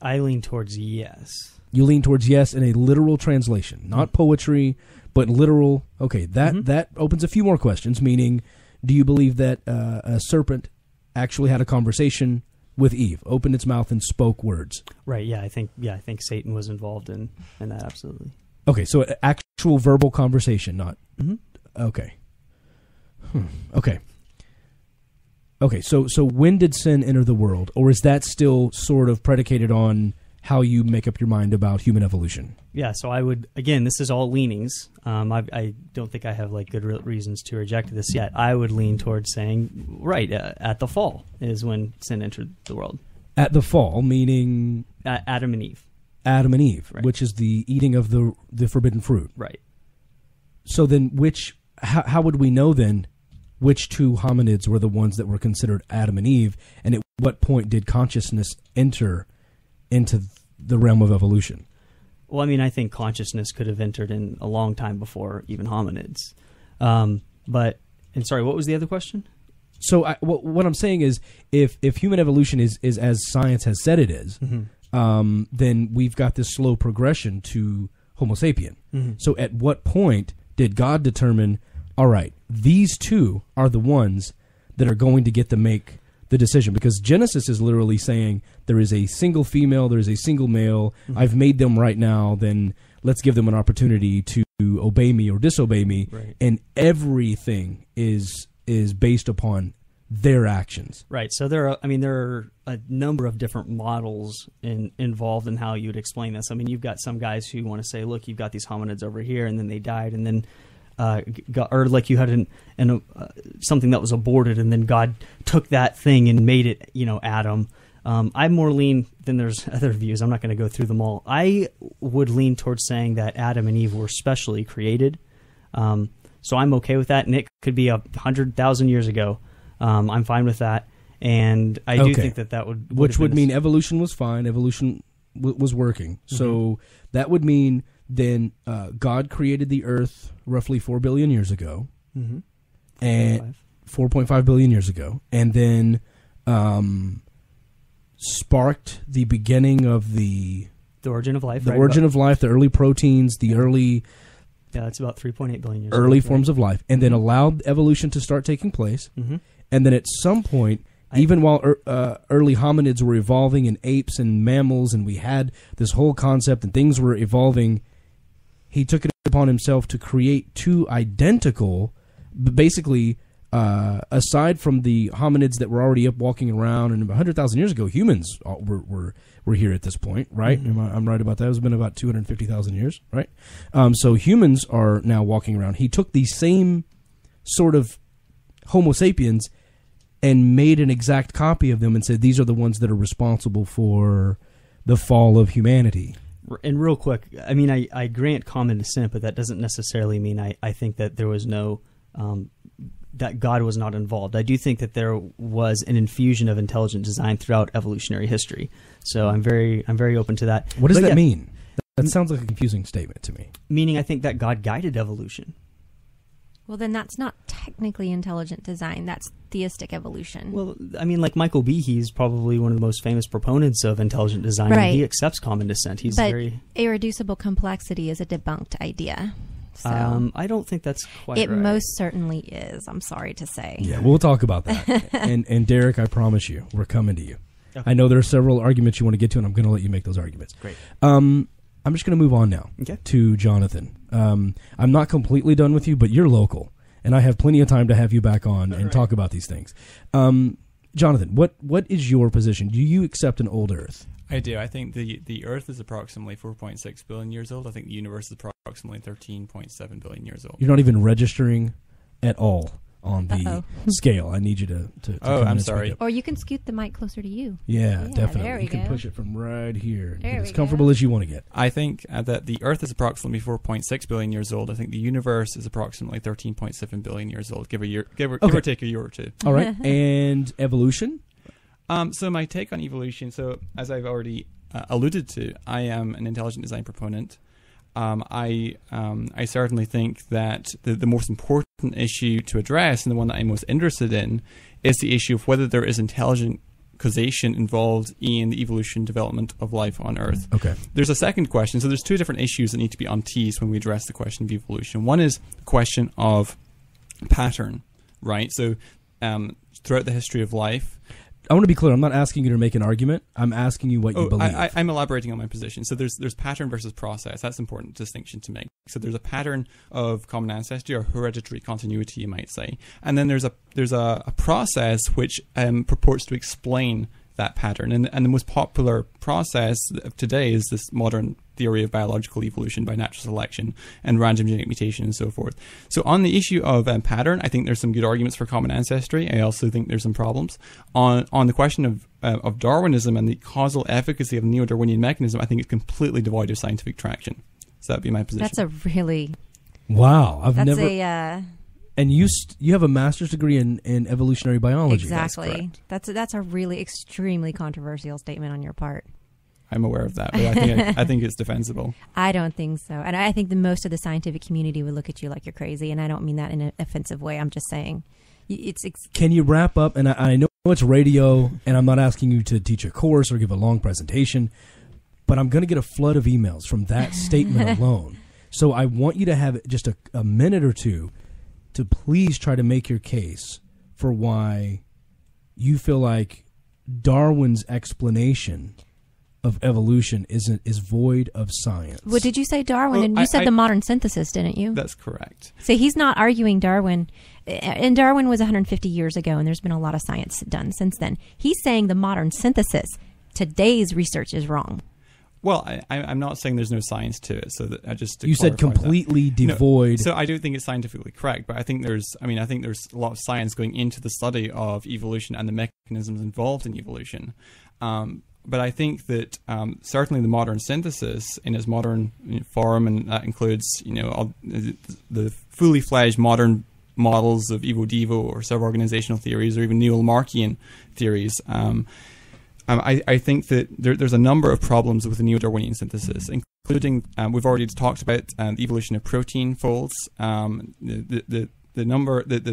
I lean towards yes. You lean towards yes in a literal translation, not poetry, but literal. Okay, that opens a few more questions, meaning, do you believe that a serpent actually had a conversation with Eve, opened its mouth and spoke words? Right, I think Satan was involved in that, absolutely. Okay, so actual verbal conversation, not... Mm-hmm. Okay. Okay. Okay, so when did sin enter the world? Or is that still sort of predicated on how you make up your mind about human evolution? Yeah, so I would, again, this is all leanings. I don't think I have like good reasons to reject this yet. I would lean towards saying, right, at the fall is when sin entered the world. At the fall, meaning? Adam and Eve. Adam and Eve, right. Which is the eating of the forbidden fruit. Right. So then how would we know then which two hominids were the ones that were considered Adam and Eve, and at what point did consciousness enter into the realm of evolution? Well, I mean, I think consciousness could have entered in a long time before even hominids. Sorry, what was the other question? So what I'm saying is, if human evolution is as science has said it is, Mm-hmm. then we've got this slow progression to Homo sapien. Mm-hmm. So at what point did God determine, all right, these two are the ones that are going to get to make the decision? Because Genesis is literally saying there is a single female, there is a single male. Mm-hmm. I've made them right now, then let's give them an opportunity to obey me or disobey me. Right. And everything is based upon their actions. Right. So there are a number of different models involved in how you would explain this. I mean, you've got some guys who want to say, look, you've got these hominids over here, and then they died, and then or like you had something that was aborted, and then God took that thing and made it, Adam. I more lean, then there's other views. I'm not going to go through them all. I would lean towards saying that Adam and Eve were specially created. So I'm okay with that, and it could be 100,000 years ago. I'm fine with that, and I do think that would which would mean evolution was fine. Evolution was working. Mm-hmm. So that would mean then God created the earth roughly 4 billion years ago, mm-hmm. and 4.5 billion years ago, and then sparked the beginning of the origin of life, the origin of life, the early proteins, the early. Yeah, it's about 3.8 billion years early ago, forms of life, and then allowed evolution to start taking place. Mm-hmm. And then at some point, even while early hominids were evolving, and apes and mammals, and we had this whole concept and things were evolving, he took it upon himself to create two identical, basically, aside from the hominids that were already up walking around, and 100,000 years ago, humans were here at this point, right? Mm-hmm. I'm right about that. It's been about 250,000 years, right? So humans are now walking around. He took the same sort of Homo sapiens and made an exact copy of them and said, these are the ones that are responsible for the fall of humanity. And real quick, I mean, I grant common descent, but that doesn't necessarily mean I think that there was no... that God was not involved. I do think that there was an infusion of intelligent design throughout evolutionary history. So I'm very open to that. What does that mean? That sounds like a confusing statement to me. Meaning I think that God guided evolution. Well, then that's not technically intelligent design. That's theistic evolution. Well, I mean, like Michael Behe is probably one of the most famous proponents of intelligent design. Right. And he accepts common descent. He's but very... irreducible complexity is a debunked idea. So I don't think that's quite it right. most certainly is. I'm sorry to say. Yeah, we'll talk about that. and Derek, I promise you, we're coming to you. Okay. I know there are several arguments you want to get to, and I'm going to let you make those arguments. Great. I'm just going to move on now to Jonathan. I'm not completely done with you, but you're local, and I have plenty of time to have you back on and talk about these things. Jonathan, what is your position? Do you accept an old Earth? I do. I think the Earth is approximately 4.6 billion years old. I think the universe is approximately 13.7 billion years old. You're not even registering at all on the scale. I need you to oh, come I'm in sorry. Or you can scoot the mic closer to you. Yeah, definitely. There we You can go. push it from right here. There Get we as comfortable go. as you want to get. I think that the Earth is approximately 4.6 billion years old. I think the universe is approximately 13.7 billion years old. Give or take a year or two. All right. And evolution? So my take on evolution, so as I've already alluded to, I am an intelligent design proponent. I certainly think that the most important issue to address, and the one that I'm most interested in, is the issue of whether there is intelligent causation involved in the evolution development of life on Earth. Okay. There's a second question. So there's two different issues that need to be unteased when we address the question of evolution. One is the question of pattern, right? So throughout the history of life, I want to be clear. I'm not asking you to make an argument. I'm asking you what you believe. I'm elaborating on my position. So there's pattern versus process. That's an important distinction to make. So there's a pattern of common ancestry or hereditary continuity, you might say, and then there's a process which purports to explain that pattern. And the most popular process of today is this modern theory of biological evolution by natural selection and random genetic mutation and so forth. So on the issue of pattern, I think there's some good arguments for common ancestry. I also think there's some problems. On the question of Darwinism and the causal efficacy of neo-Darwinian mechanism, I think it's completely devoid of scientific traction. So that'd be my position. That's a really... Wow. And you have a master's degree in evolutionary biology. Exactly. That's a really extremely controversial statement on your part. I'm aware of that, but I think it's defensible. I don't think so. And I think most of the scientific community would look at you like you're crazy, and I don't mean that in an offensive way. I'm just saying. Can you wrap up? And I know it's radio, and I'm not asking you to teach a course or give a long presentation, but I'm going to get a flood of emails from that statement alone. So I want you to have just a minute or two to please try to make your case for why you feel like Darwin's explanation of evolution is void of science. Well, did you say Darwin? And you said the modern synthesis, didn't you? That's correct. So he's not arguing Darwin. And Darwin was 150 years ago, and there's been a lot of science done since then. He's saying the modern synthesis, today's research, is wrong. Well, I'm not saying there's no science to it. So that I just you said completely devoid. No, so I don't think it's scientifically correct, but I think there's a lot of science going into the study of evolution and the mechanisms involved in evolution. But I think that certainly the modern synthesis in its modern form, and that includes all the fully fledged modern models of Evo-Devo or self-organizational theories or even neo-Lamarckian theories. I think that there's a number of problems with the neo-Darwinian synthesis, including we've already talked about the evolution of protein folds, the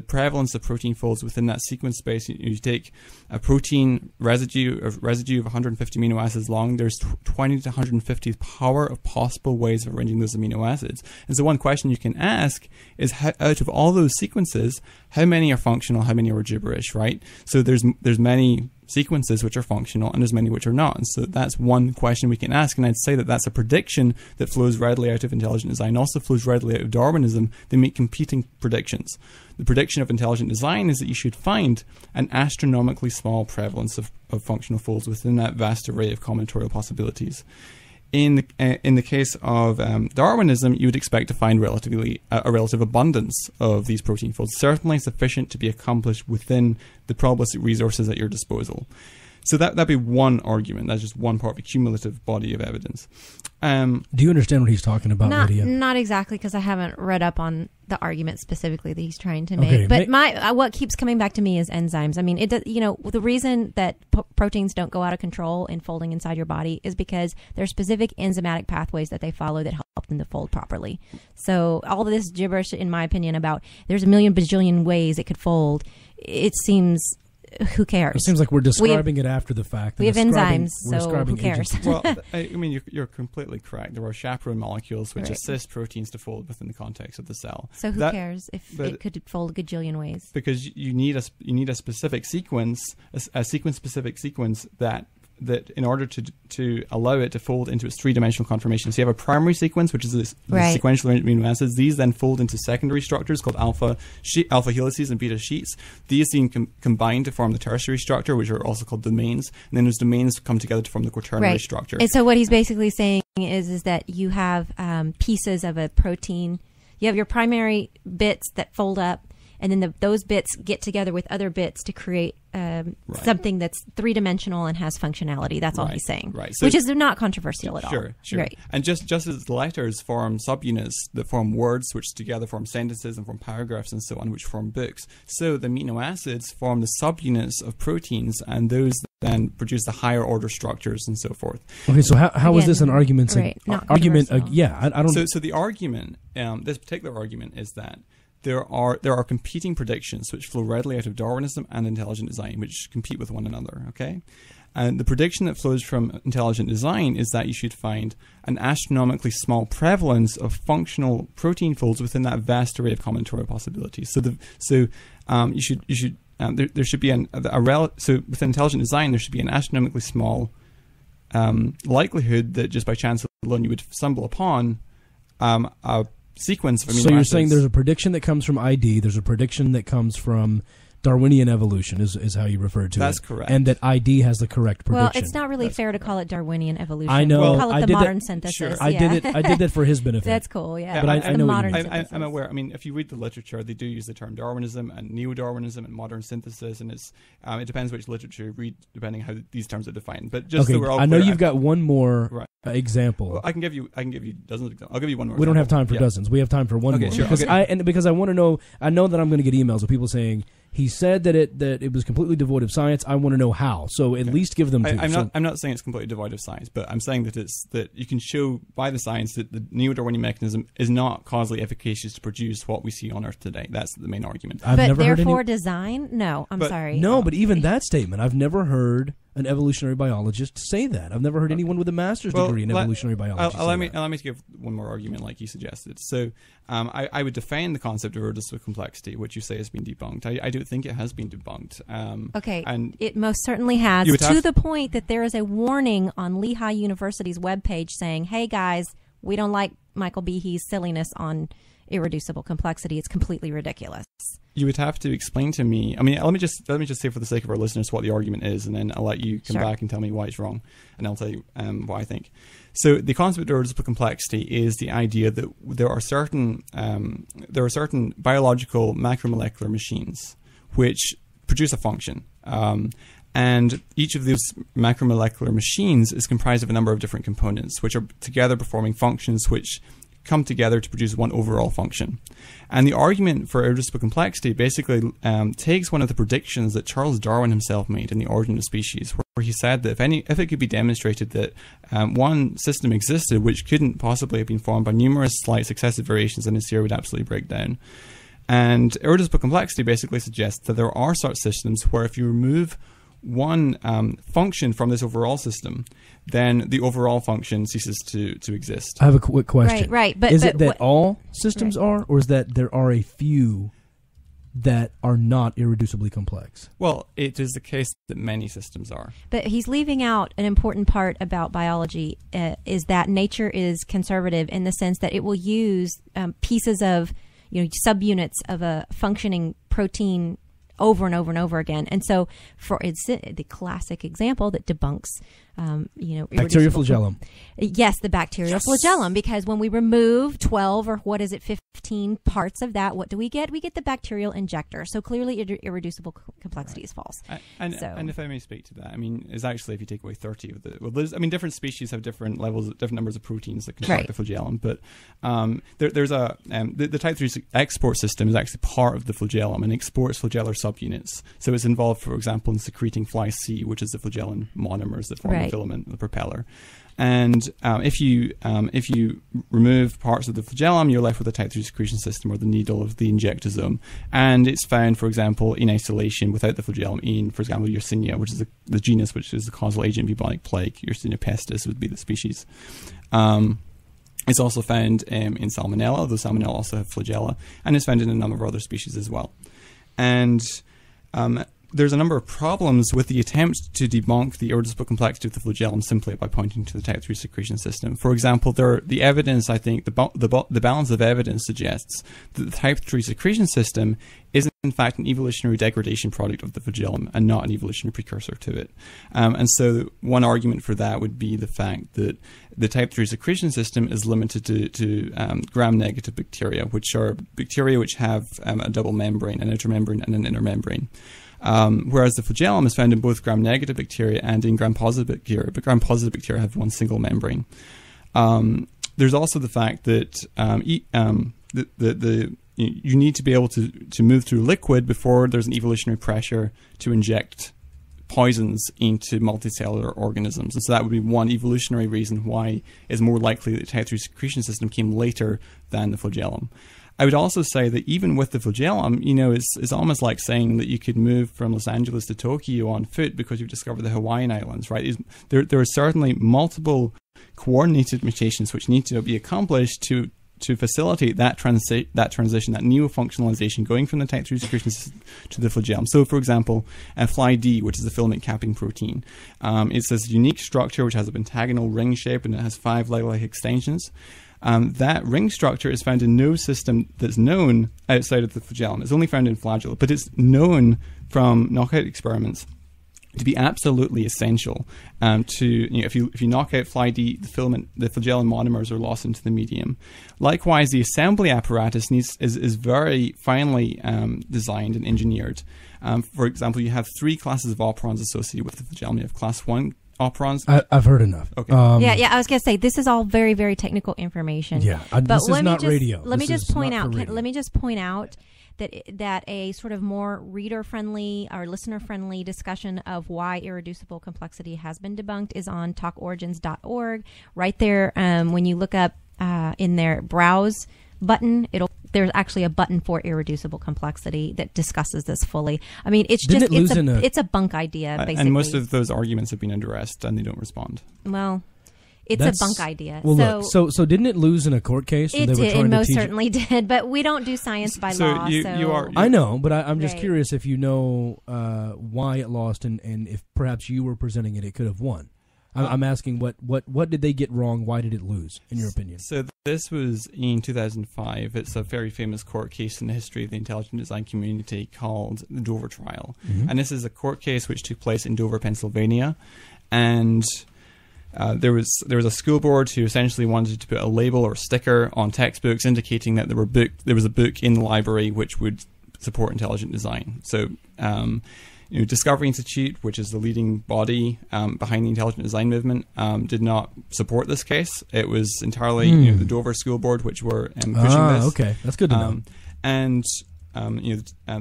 prevalence of protein folds within that sequence space. You take a protein residue of 150 amino acids long. There's 20 to 150th power of possible ways of arranging those amino acids. And so one question you can ask is, out of all those sequences, how many are functional, how many are gibberish, right? So there's many sequences which are functional and there's many which are not. And so that's one question we can ask. And I'd say that that's a prediction that flows readily out of intelligent design, also flows readily out of Darwinism. They make competing predictions. The prediction of intelligent design is that you should find an astronomically small prevalence of functional folds within that vast array of combinatorial possibilities. In the case of Darwinism, you would expect to find a relative abundance of these protein folds, certainly sufficient to be accomplished within the probabilistic resources at your disposal. So that'd be one argument. That's just one part of a cumulative body of evidence. Do you understand what he's talking about, Lydia? Not exactly, because I haven't read up on the argument specifically that he's trying to make. Okay, but what keeps coming back to me is enzymes. I mean, the reason that proteins don't go out of control in folding inside your body is because there's specific enzymatic pathways that they follow that help them to fold properly. So all of this gibberish, in my opinion, about there's a million bajillion ways it could fold, it seems... Who cares? It seems like we're describing it after the fact. We have enzymes, so who cares? Well, I mean, you're completely correct. There are chaperone molecules which assist proteins to fold within the context of the cell. So who cares if it could fold a gajillion ways? Because you need a specific sequence, a sequence-specific sequence that in order to allow it to fold into its three-dimensional conformation. So you have a primary sequence, which is the sequential amino acids. These then fold into secondary structures called alpha helices and beta sheets. These then combine to form the tertiary structure, which are also called domains. And then those domains come together to form the quaternary structure. And so what he's basically saying is that you have pieces of a protein. You have your primary bits that fold up, and then those bits get together with other bits to create something that's three-dimensional and has functionality. That's all he's saying, so, which is not controversial at all. Sure. Right. And just as letters form subunits that form words, which together form sentences and form paragraphs and so on, which form books, so the amino acids form the subunits of proteins, and those then produce the higher order structures and so forth. Okay, so how is this an argument? Argument? I don't. So the argument, this particular argument, is that there are competing predictions which flow readily out of Darwinism and intelligent design, which compete with one another, okay? And the prediction that flows from intelligent design is that you should find an astronomically small prevalence of functional protein folds within that vast array of combinatorial possibilities. So you should there should be so with intelligent design, there should be an astronomically small likelihood that just by chance alone you would stumble upon a sequence of amino acids. So you're saying there's a prediction that comes from ID, there's a prediction that comes from Darwinian evolution is how you referred to it. That's correct. And that ID has the correct prediction. Well, it's not really fair to call it Darwinian evolution. I know. We'll call it I the did modern that, synthesis. Sure. I did that for his benefit. That's cool, yeah. But I It's know the what you modern mean. synthesis. I'm aware. I mean, if you read the literature, they do use the term Darwinism and neo-Darwinism and modern synthesis, and it depends which literature you read, depending how these terms are defined. But just so we're all I know clear, you've got one more example. Well, I can give you dozens of examples. I'll give you one more. We don't have example. time for dozens. We have time for one more. Sure. Because I want to know. I know that I'm going to get emails of people saying he said that it was completely devoid of science. I want to know how. So at least give them. I'm not saying it's completely devoid of science, but I'm saying that you can show by the science that the neo-Darwinian mechanism is not causally efficacious to produce what we see on Earth today. That's the main argument. But therefore, design? No, I'm sorry. No, but even that statement, I've never heard an evolutionary biologist say that. I've never heard anyone with a master's degree in evolutionary biology. Allow me to give one more argument, like you suggested. So, I would defend the concept of irreducible complexity, which you say has been debunked. I don't think it has been debunked. Okay, and it most certainly has, to the point that there is a warning on Lehigh University's webpage saying, "Hey guys, we don't like Michael Behe's silliness on irreducible complexity. It's completely ridiculous." You would have to explain to me. I mean, let me just say for the sake of our listeners what the argument is, and then I'll let you come back and tell me why it's wrong, and I'll tell you what I think. So the concept of irreducible complexity is the idea that there are certain biological macromolecular machines which produce a function, and each of those macromolecular machines is comprised of a number of different components, which are together performing functions which come together to produce one overall function. And the argument for irreducible complexity basically takes one of the predictions that Charles Darwin himself made in The Origin of Species, where he said that if it could be demonstrated that one system existed which couldn't possibly have been formed by numerous slight successive variations, then its theory would absolutely break down. And irreducible complexity basically suggests that there are such systems where if you remove one function from this overall system, then the overall function ceases to exist. I have a quick question. Right. Is it that all systems are, or is that there are a few that are not irreducibly complex? Well, it is the case that many systems are. But he's leaving out an important part about biology, is that nature is conservative in the sense that it will use pieces of, subunits of a functioning protein over and over and over again. And so it's the classic example that debunks, bacterial flagellum. Yes, the bacterial flagellum, because when we remove 12 or 15 parts of that, what do we get? We get the bacterial injector. So clearly irreducible complexity is false. And if I may speak to that, I mean, is actually if you take away 30 of the, different species have different levels, different numbers of proteins that construct the flagellum, but there's the type 3 export system is actually part of the flagellum and exports flagellar subunits. So it's involved, for example, in secreting fly C, which is the flagellin monomers that form the filament of the propeller. And if you remove parts of the flagellum, you're left with a type 3 secretion system, or the needle of the injectosome. And it's found, for example, in isolation without the flagellum in, for example, Yersinia, which is the genus which is the causal agent of bubonic plague. Yersinia pestis would be the species. It's also found in Salmonella, although Salmonella also have flagella, and it's found in a number of other species as well. And there's a number of problems with the attempt to debunk the irreducible complexity of the flagellum simply by pointing to the type 3 secretion system. For example, the evidence, I think, the balance of evidence suggests that the type 3 secretion system is in fact an evolutionary degradation product of the flagellum and not an evolutionary precursor to it. And so one argument for that would be the fact that the type 3 secretion system is limited to gram-negative bacteria, which are bacteria which have a double membrane, an outer membrane and an inner membrane. Whereas the flagellum is found in both gram-negative bacteria and in gram-positive bacteria, but gram-positive bacteria have one single membrane. There's also the fact that you need to be able to move through liquid before there's an evolutionary pressure to inject poisons into multicellular organisms. And so that would be one evolutionary reason why it's more likely that the type 3 secretion system came later than the flagellum. I would also say that even with the flagellum, it's almost like saying that you could move from Los Angeles to Tokyo on foot because you've discovered the Hawaiian Islands, right? There are certainly multiple coordinated mutations which need to be accomplished to to facilitate that transition, that neo-functionalization, going from the type 3 secretion system to the flagellum. So, for example, FLI-D, which is the filament capping protein, it's this unique structure which has a pentagonal ring shape and it has 5 leg-like extensions. That ring structure is found in no system that's known outside of the flagellum. It's only found in flagella, but it's known from knockout experiments to be absolutely essential to, if you knock out FLI-D, the flagellum monomers are lost into the medium. Likewise, the assembly apparatus is very finely designed and engineered. For example, you have 3 classes of operons associated with the flagellum. You have class 1 operons. I've heard enough. Okay. Yeah. I was going to say this is all very, very technical information. Yeah, but this is not radio. Let me just point out that that a sort of more reader-friendly or listener-friendly discussion of why irreducible complexity has been debunked is on talkorigins.org. Right there, when you look up in their browse button, there's actually a button for irreducible complexity that discusses this fully. I mean, it's it's a bunk idea, basically. And most of those arguments have been addressed and they don't respond. Well, it's a bunk idea. Well, so didn't it lose in a court case? It did. It most certainly did. But we don't do science by law. I know, but I'm just curious if you know why it lost, and if perhaps you were presenting it, it could have won. I'm asking what did they get wrong? Why did it lose, in your opinion? So this was in 2005. It's a very famous court case in the history of the intelligent design community called the Dover trial. Mm-hmm. And this is a court case which took place in Dover, Pennsylvania. And there was a school board who essentially wanted to put a label or sticker on textbooks indicating that there was a book in the library which would support intelligent design. So Discovery Institute, which is the leading body behind the intelligent design movement, did not support this case. It was entirely the Dover School Board which were pushing this. Okay, that's good to know. And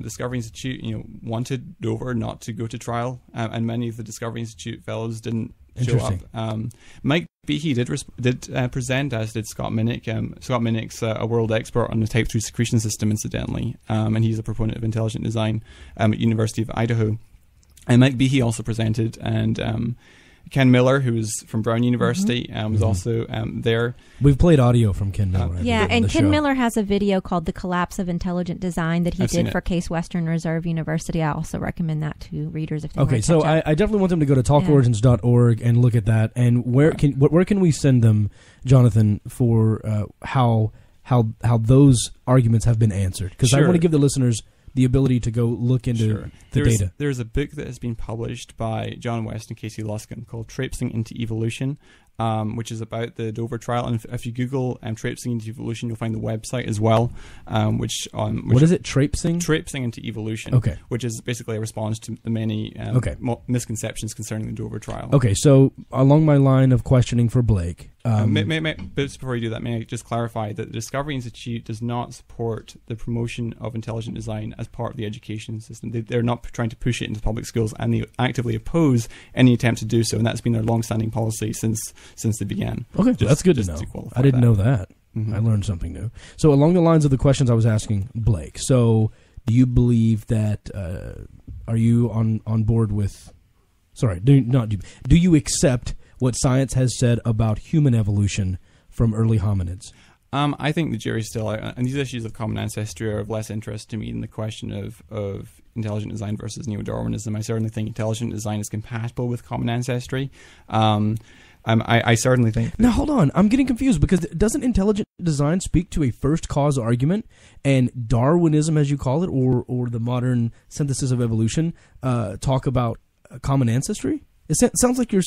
Discovery Institute, wanted Dover not to go to trial, and many of the Discovery Institute fellows didn't show up. Mike Behe did present, as did Scott Minnick. Scott Minnick's a world expert on the type 3 secretion system, incidentally, and he's a proponent of intelligent design at University of Idaho. And Mike Behe also presented, and Ken Miller, who was from Brown University, was also there. We've played audio from Ken Miller. And Ken Miller has a video called The Collapse of Intelligent Design that he did for Case Western Reserve University. I also recommend that to readers if they want to so I definitely want them to go to talkorigins.org and look at that. And where can we send them, Jonathan, for how those arguments have been answered? Because I want to give the listeners the ability to go look into the data. There's a book that has been published by John West and Casey Luskin called Traipsing into Evolution, which is about the Dover trial. And if you Google Traipsing into Evolution, you'll find the website as well. What is it? Traipsing? Traipsing into Evolution. Okay. Which is basically a response to the many misconceptions concerning the Dover trial. Okay, so along my line of questioning for Blake. Before you do that, may I just clarify that the Discovery Institute does not support the promotion of intelligent design as part of the education system. They're not trying to push it into public schools, and they actively oppose any attempt to do so, and that's been their long-standing policy since they began. Okay, that's good to know. I didn't know that. Mm-hmm. I learned something new. So along the lines of the questions I was asking Blake, so do you believe that, are you on board with, do you accept what science has said about human evolution from early hominids? I think the jury's still out, and these issues of common ancestry are of less interest to me than the question of intelligent design versus neo-Darwinism. I certainly think intelligent design is compatible with common ancestry. I certainly think... Now, hold on. I'm getting confused, because doesn't intelligent design speak to a first cause argument, and Darwinism, as you call it, or the modern synthesis of evolution, talk about common ancestry? It sounds like you're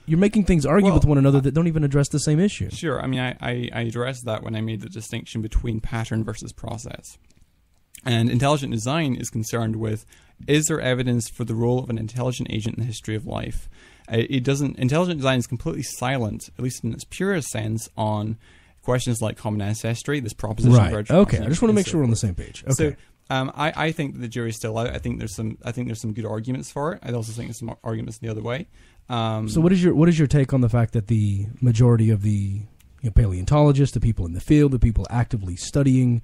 making things argue with one another that don't even address the same issue. Sure. I mean, I addressed that when I made the distinction between pattern versus process. And intelligent design is concerned with, is there evidence for the role of an intelligent agent in the history of life? Intelligent design is completely silent, at least in its purest sense, on questions like common ancestry, this proposition. Right. Okay. I just want to make sure we're on the same page. Okay. So, I think that the jury's still out. I think there's some good arguments for it. I also think there's some arguments the other way. So what is your take on the fact that the majority of the paleontologists, the people in the field, the people actively studying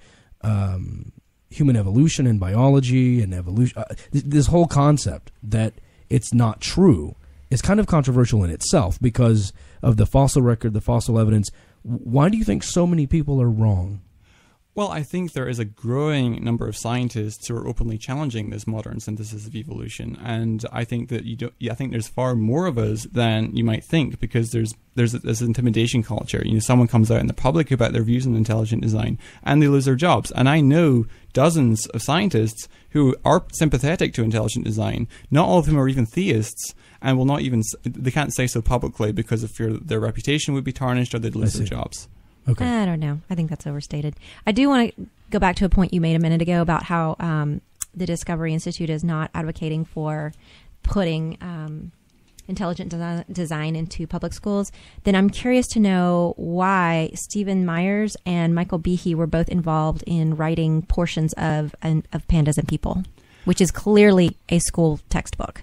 human evolution and biology and evolution, this whole concept that it's not true is kind of controversial in itself because of the fossil record, the fossil evidence. Why do you think so many people are wrong? Well, I think there is a growing number of scientists who are openly challenging this modern synthesis of evolution, and I think that I think there's far more of us than you might think, because there's this intimidation culture. Someone comes out in the public about their views on intelligent design, and they lose their jobs. And I know dozens of scientists who are sympathetic to intelligent design. Not all of whom are even theists, and will not even they can't say so publicly because of fear that their reputation would be tarnished or they'd lose their jobs. Okay. I don't know. I think that's overstated. I do want to go back to a point you made a minute ago about how the Discovery Institute is not advocating for putting intelligent design into public schools. Then I'm curious to know why Stephen Myers and Michael Behe were both involved in writing portions of Pandas and People, which is clearly a school textbook.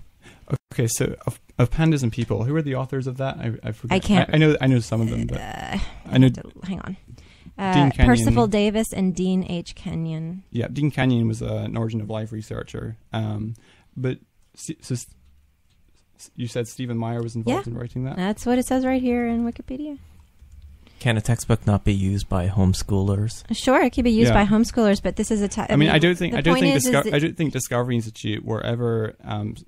Okay, so of Pandas and People, who are the authors of that? I forget. I can't. I know some of them, but I know. Hang on. Dean Kenyon, Percival Davis and Dean H. Kenyon. Yeah, Dean Kenyon was an Origin of Life researcher. But so you said Stephen Meyer was involved in writing that? That's what it says right here in Wikipedia. Can a textbook not be used by homeschoolers? Sure, it could be used by homeschoolers, but this is a. I don't think Discovery Institute were ever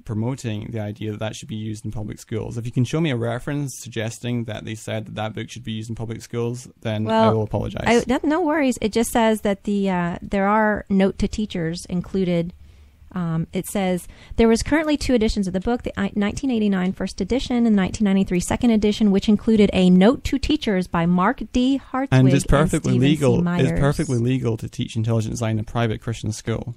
promoting the idea that should be used in public schools. If you can show me a reference suggesting that they said that book should be used in public schools, then I will apologize. No worries. It just says that there are note to teachers included. It says there was currently 2 editions of the book, the 1989 first edition and 1993 second edition, which included a note to teachers by Mark D. Hartwig and it's perfectly legal. C. Myers. It's perfectly legal to teach intelligent design in a private Christian school,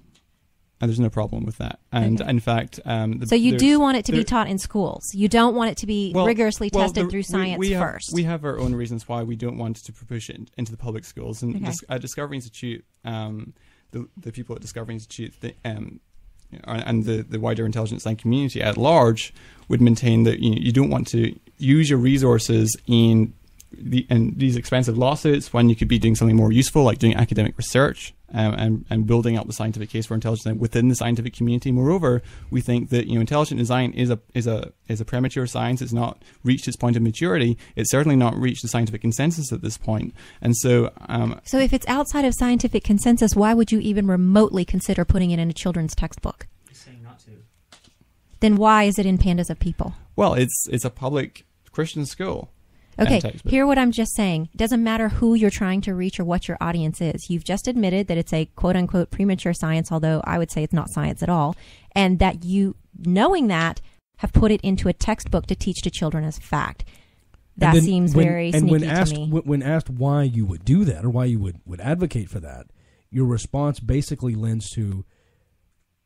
and there's no problem with that. And in fact, so you do want it to be taught in schools. You don't want it to be rigorously tested through science first. We have our own reasons why we don't want to push it into the public schools. And at Discovery Institute, the people at Discovery Institute, and the wider intelligent design community at large would maintain that you don't want to use your resources in these expensive lawsuits when you could be doing something more useful, like doing academic research and building up the scientific case for intelligent design within the scientific community. Moreover, we think that intelligent design is a premature science. It's not reached its point of maturity. It's certainly not reached the scientific consensus at this point. And so, so if it's outside of scientific consensus, why would you even remotely consider putting it in a children's textbook? He's saying not to. Then why is it in Pandas of People? Well, it's a public Christian school. Okay, hear what I'm just saying. It doesn't matter who you're trying to reach or what your audience is. You've just admitted that it's a quote-unquote premature science, although I would say it's not science at all, and that you, knowing that, have put it into a textbook to teach to children as fact. That seems very sneaky to me. When asked why you would do that or why you would advocate for that, your response basically lends to,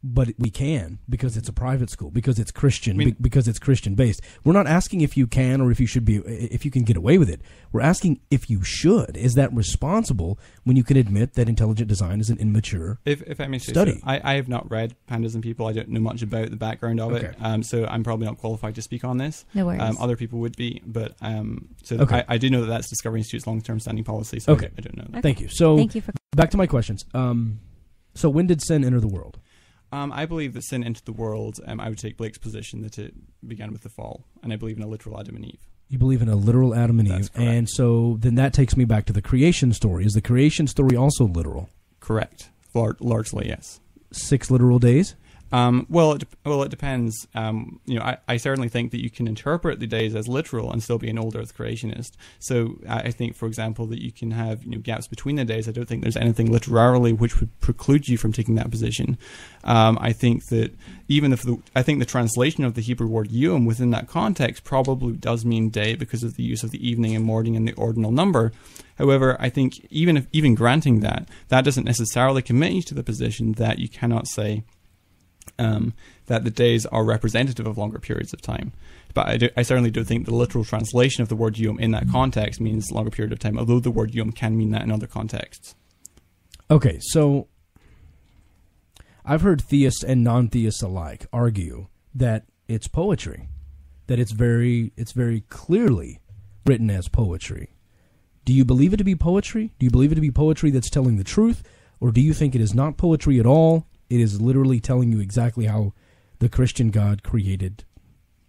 but we can because it's a private school, because it's Christian, because it's Christian based. We're not asking if you can or if you can get away with it. We're asking if you should. Is that responsible when you can admit that intelligent design is an immature if I may say study? So, I have not read Pandas and People. I don't know much about the background of it, so I'm probably not qualified to speak on this. No worries. Other people would be, but I do know that that's Discovery Institute's long-term standing policy. So I don't know that. Okay. Thank you. So thank you for back to my questions. So when did sin enter the world? I believe that sin entered the world. I would take Blake's position that it began with the fall, and I believe in a literal Adam and Eve. You believe in a literal Adam and Eve, That's correct. and so then that takes me back to the creation story. Is the creation story also literal? Correct. Largely, yes. 6 literal days? Well, it depends. I certainly think that you can interpret the days as literal and still be an old Earth creationist. So I think, for example, that you can have gaps between the days. I don't think there's anything literarily which would preclude you from taking that position. I think that even if I think the translation of the Hebrew word yom within that context probably does mean day because of the use of the evening and morning and the ordinal number. However, I think even granting that doesn't necessarily commit you to the position that you cannot say that the days are representative of longer periods of time. But I certainly don't think the literal translation of the word yom in that context means longer period of time, although the word yom can mean that in other contexts. Okay, so I've heard theists and non-theists alike argue that it's poetry, that it's very clearly written as poetry. Do you believe it to be poetry? Do you believe it to be poetry that's telling the truth? Or do you think it is not poetry at all? It is literally telling you exactly how the Christian God created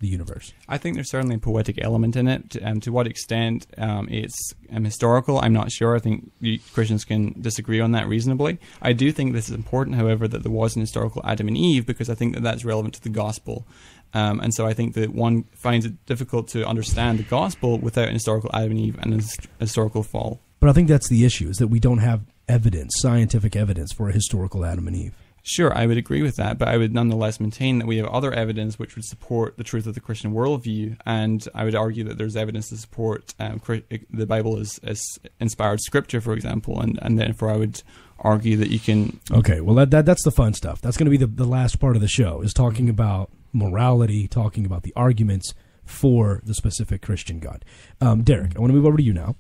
the universe? I think there's certainly a poetic element in it. To what extent it's historical, I'm not sure. I think Christians can disagree on that reasonably. I do think this is important, however, that there was an historical Adam and Eve, because I think that that's relevant to the gospel. And so I think that one finds it difficult to understand the gospel without an historical Adam and Eve and a historical fall. But I think that's the issue, is that we don't have evidence, scientific evidence, for a historical Adam and Eve. Sure, I would agree with that, but I would nonetheless maintain that we have other evidence which would support the truth of the Christian worldview, and I would argue that there's evidence to support the Bible as inspired scripture, for example, and therefore I would argue that you can... Okay, well, that's the fun stuff. That's going to be the last part of the show, is talking about morality, talking about the arguments for the specific Christian God. Derek, I want to move over to you now.